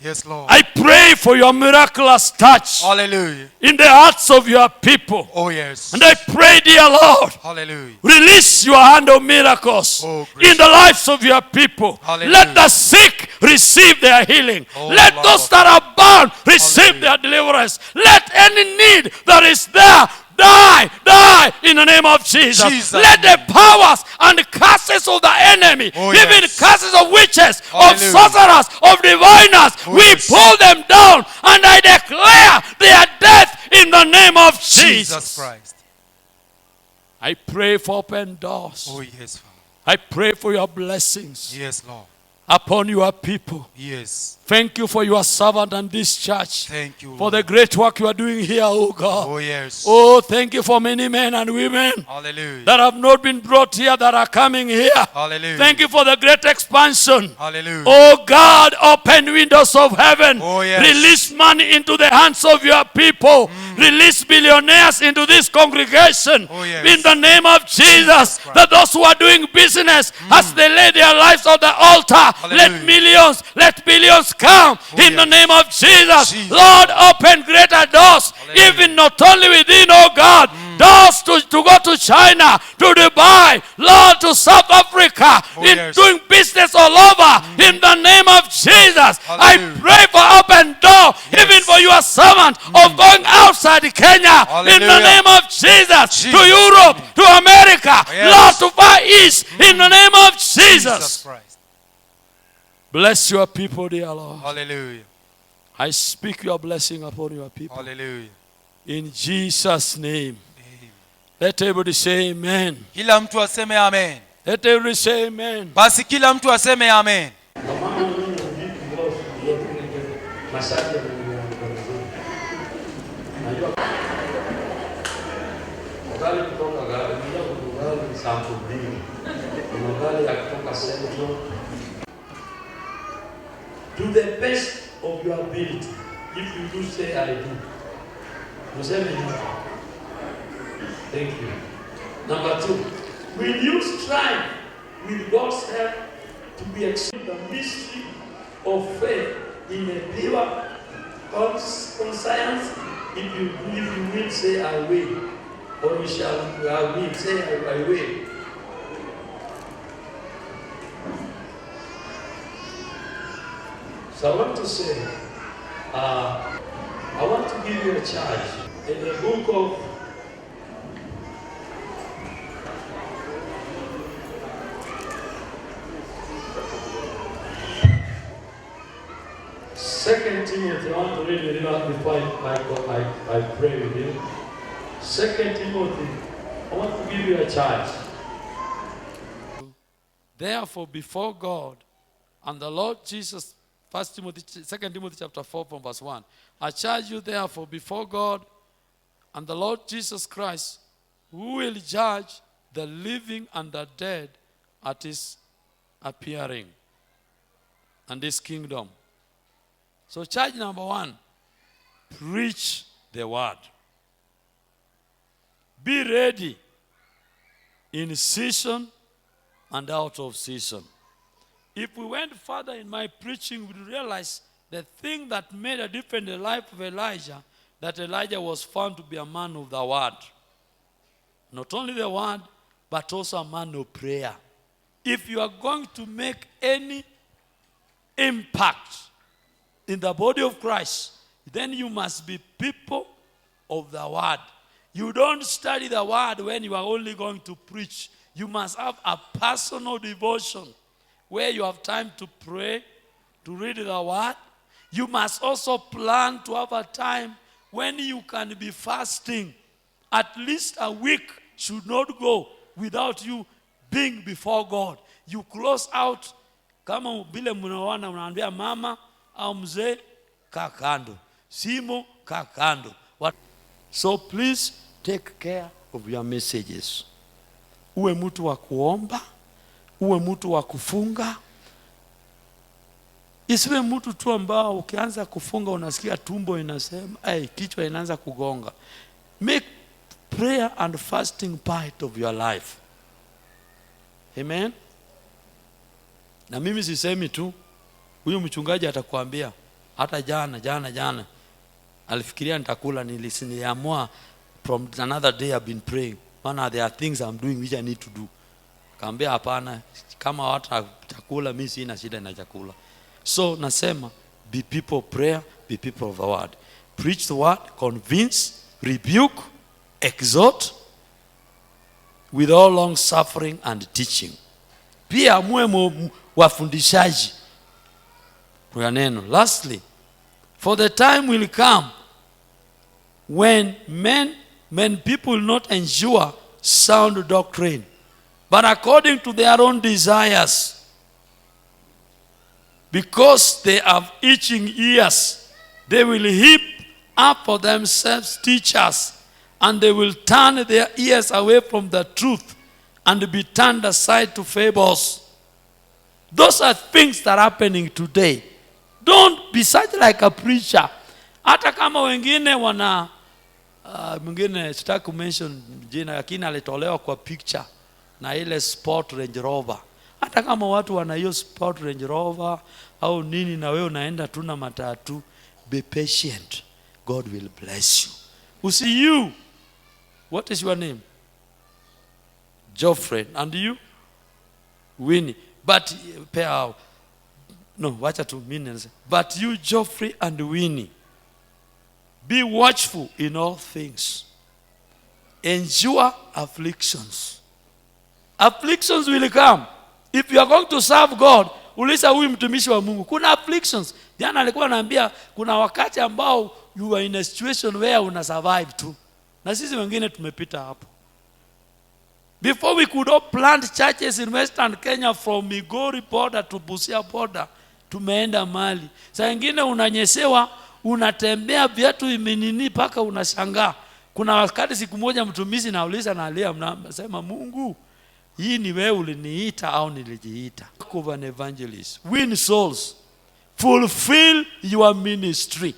[SPEAKER 2] Yes, Lord.
[SPEAKER 1] I pray for your miraculous touch.
[SPEAKER 2] Hallelujah.
[SPEAKER 1] In the hearts of your people.
[SPEAKER 2] Oh, yes.
[SPEAKER 1] And I pray, dear Lord.
[SPEAKER 2] Hallelujah.
[SPEAKER 1] Release your hand of miracles in the lives of your people.
[SPEAKER 2] Hallelujah.
[SPEAKER 1] Let the sick receive their healing. Let
[SPEAKER 2] Lord.
[SPEAKER 1] Those that are bound receive their deliverance. Let any need that is there die in the name of Jesus. Let the powers and curses of the enemy, even curses of witches, of sorcerers, of diviners, we pull them down, and I declare their death in the name of Jesus
[SPEAKER 2] Christ.
[SPEAKER 1] I pray for open doors.
[SPEAKER 2] Oh, yes, Father.
[SPEAKER 1] I pray for your blessings.
[SPEAKER 2] Yes, Lord.
[SPEAKER 1] Upon your people.
[SPEAKER 2] Yes.
[SPEAKER 1] Thank you for your servant and this church.
[SPEAKER 2] Thank you, Lord.
[SPEAKER 1] For the great work you are doing here, oh God.
[SPEAKER 2] Oh, yes.
[SPEAKER 1] Oh, thank you for many men and women.
[SPEAKER 2] Hallelujah.
[SPEAKER 1] That have not been brought here, that are coming here.
[SPEAKER 2] Hallelujah.
[SPEAKER 1] Thank you for the great expansion.
[SPEAKER 2] Hallelujah.
[SPEAKER 1] Oh God, open windows of heaven.
[SPEAKER 2] Oh, yes.
[SPEAKER 1] Release money into the hands of your people. Release billionaires into this congregation.
[SPEAKER 2] Oh, yes.
[SPEAKER 1] In the name of Jesus. That those who are doing business, as they lay their lives on the altar, let millions, let billions come. In the name of Jesus. Lord, open greater doors. Even not only within, oh God, doors to go to China, to Dubai, Lord, to South Africa, doing business all over. In the name of Jesus. I pray for open door, even for your servant of going outside Kenya. In the name of Jesus. To Europe, to America, Lord, to Far East. In the name of Jesus. Bless your people, dear Lord.
[SPEAKER 2] Hallelujah.
[SPEAKER 1] I speak your blessing upon your people.
[SPEAKER 2] Hallelujah.
[SPEAKER 1] In Jesus' name. Amen. Let everybody say amen.
[SPEAKER 2] Kila mtu aseme amen.
[SPEAKER 1] Let everybody say amen.
[SPEAKER 2] Basi kila mtu aseme amen.
[SPEAKER 1] Do the best of your ability. If you do, say I do. Thank you. Number 2, will you strive with God's help to be explained the mystery of faith in a pure conscience? If you will, say I will. Or we shall say, I will. So I want to say, I want to give you a charge. In the book of Second Timothy, I want to read it out before I pray with you. 2 Timothy, I want to give you a charge.
[SPEAKER 3] Therefore, before God and the Lord Jesus, 2 Timothy chapter 4 from verse 1. I charge you therefore before God and the Lord Jesus Christ, who will judge the living and the dead at his appearing and his kingdom. So charge number 1, preach the word. Be ready in season and out of season. If we went further in my preaching, we would realize the thing that made a difference in the life of Elijah, that Elijah was found to be a man of the word. Not only the word, but also a man of prayer. If you are going to make any impact in the body of Christ, then you must be people of the word. You don't study the word when you are only going to preach. You must have a personal devotion where you have time to pray, to read the word. You must also plan to have a time when you can be fasting. At least a week should not go without you being before God. You close out, kama vile mnaona mnaambia mama au mzee, kaa kando. Simo, kaa kando. So please take care of your messages. Uwe mtu wa kuomba, uwe mtu wa kufunga. Isiwe mtu tu ambao ukianza kufunga unasikia tumbo inasema, kichwa inaanza kugonga. Make prayer and fasting part of your life. Amen. Na mimi sisemi tu, huyu mchungaji atakwambia, hata jana alifikiria nitakula, niliamua from another day I've been praying. Maana there are things I'm doing which I need to do. Kaambia hapana, kama watu chakula mimi sina shida na chakula. So nasema, be people of prayer, be people of the word. Preach the word, convince, rebuke, exhort with all long suffering and teaching. Pia muwe wafundishaji kwa neno. Lastly, for the time will come when people will not endure sound doctrine, but according to their own desires, because they have itching ears, they will heap up for themselves teachers, and they will turn their ears away from the truth and be turned aside to fables. Those are things that are happening today. Don't be such like a preacher. Hata kama wengine wana mwingine sitaki mention jina, lakini alitolewa kwa picture na ile Sport Range Rover. Hata kama watu wana hiyo Sport Range Rover au nini, na wewe unaenda tu na matatu, be patient. God will bless you. See you. What is your name? Geoffrey. And you? Winnie. But no, wacha tu mimi. But you, Geoffrey and Winnie, be watchful in all things. Endure afflictions. Afflictions will come. If you are going to serve God, uliza huyu mtumishi wa Mungu, kuna afflictions. Jana alikuwa anaambia kuna wakati ambao you are in a situation where una survive tu. Na sisi wengine tumepita hapo. Before we could all plant churches in Western Kenya from Migori border to Busia border, tumeenda mali. Saa nyingine unanyesewa, unatembea viatu imenini paka unashangaa. Kuna wakati siku moja mtumishi nauliza na alia mnasema, Mungu, hii ni wewe uliniita au nilijiita? Of an evangelist, win souls, fulfill your ministry.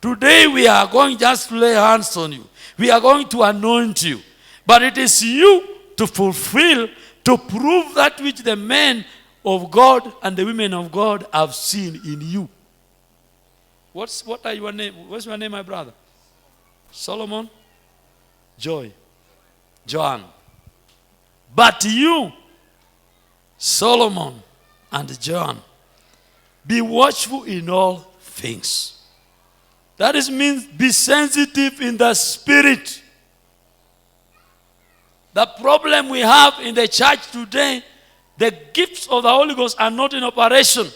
[SPEAKER 3] Today we are going just to lay hands on you. We are going to anoint you. But it is you to fulfill, to prove that which the men of God and the women of God have seen in you. What are your name? What's your name, my brother? Solomon? Joy. Joan. But you, Solomon and Joan, be watchful in all things. That means be sensitive in the spirit. The problem we have in the church today, the gifts of the Holy Ghost are not in operation.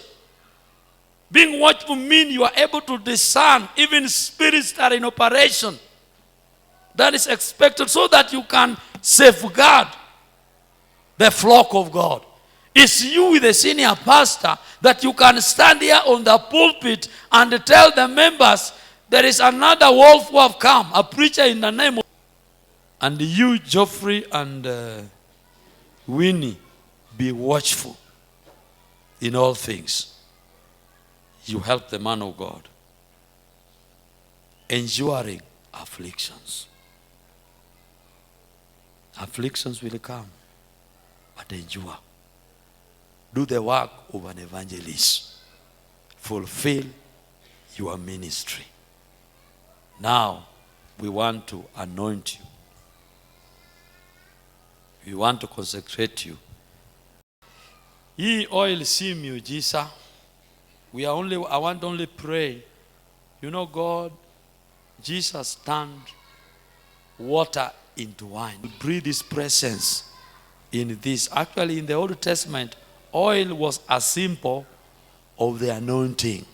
[SPEAKER 3] Being watchful means you are able to discern even spirits that are in operation. That is expected so that you can safeguard the flock of God. It's you, the senior pastor, that you can stand here on the pulpit and tell the members there is another wolf who have come, a preacher in the name of... And you, Geoffrey and Winnie, be watchful in all things. You help the man of God. Enduring afflictions. Afflictions will come, but endure. Do the work of an evangelist. Fulfill your ministry. Now, we want to anoint you. We want to consecrate you. Hii oil si miujiza. I want only pray. You know God, Jesus turned water into wine. We breathe His presence in this. Actually, in the Old Testament, oil was a symbol of the anointing.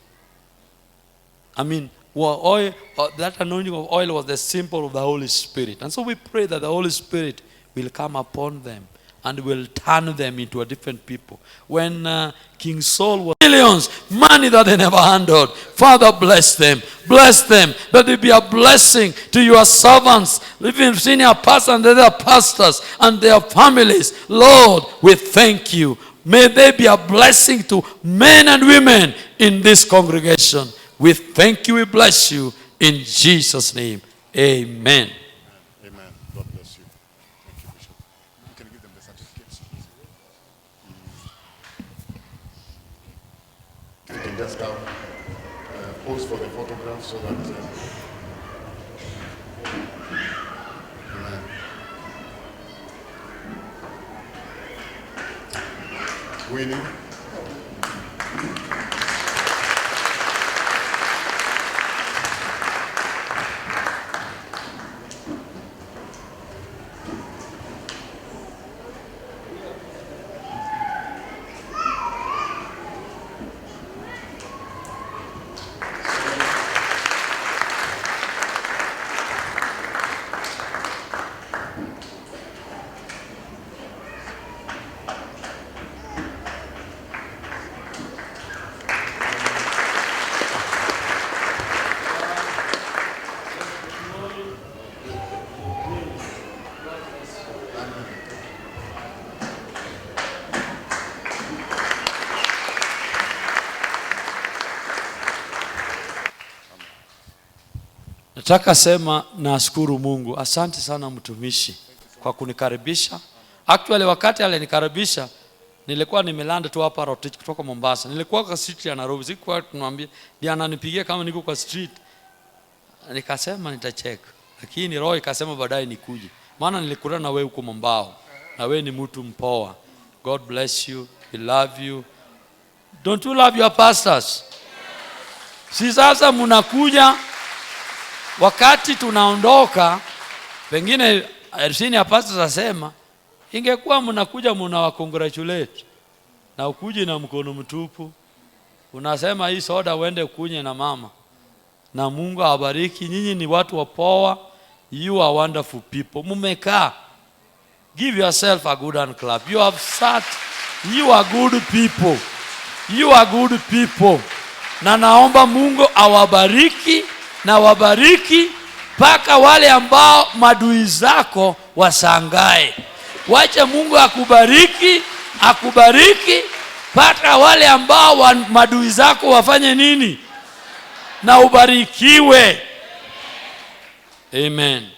[SPEAKER 3] I mean, that anointing of oil was the symbol of the Holy Spirit. And so we pray that the Holy Spirit will come upon them and will turn them into a different people. When King Saul was millions, money that they never handled, Father, bless them. Bless them, that they be a blessing to your servants, even senior pastors and other pastors and their families. Lord, we thank you. May they be a blessing to men and women in this congregation. We thank you, we bless you. In Jesus' name, amen.
[SPEAKER 4] Amen. God bless you. Thank you, Bishop. You can give them the certificates. You can just come pose for the photograph so that Amen. Winnie.
[SPEAKER 3] Nataka sema nashukuru Mungu. Asante sana mtumishi kwa kunikaribisha. Actually wakati alinikaribisha nilikuwa nimelanda tu hapa Rotich kutoka Mombasa. Nilikuwa kwa street ya Nairobi. Sikuwa tunamwambia ndiye ananipigia kama niko kwa street. Nikasema nitacheck. Lakini roho ikasema baadaye nikuje. Maana nilikutana na wewe huko Mombao. Na wewe ni mtu mpoa. God bless you. We love you. Don't you love your pastors? Si sasa mnakuja wakati tunaondoka, pengine senior pastors asema ingekuwa mnakuja mnawacongratulate na ukuje na mkono mtupu, unasema hii soda uende kunye na mama, na Mungu awabariki. Nyinyi ni watu wapoa, you are wonderful people. Mumekaa, give yourself a good hand clap. You have sat, you are good people, you are good people. Na naomba Mungu awabariki na wabariki mpaka wale ambao madui zako wasangae. Wacha Mungu akubariki, akubariki mpaka wale ambao madui zako wafanye nini? Na ubarikiwe. Amen.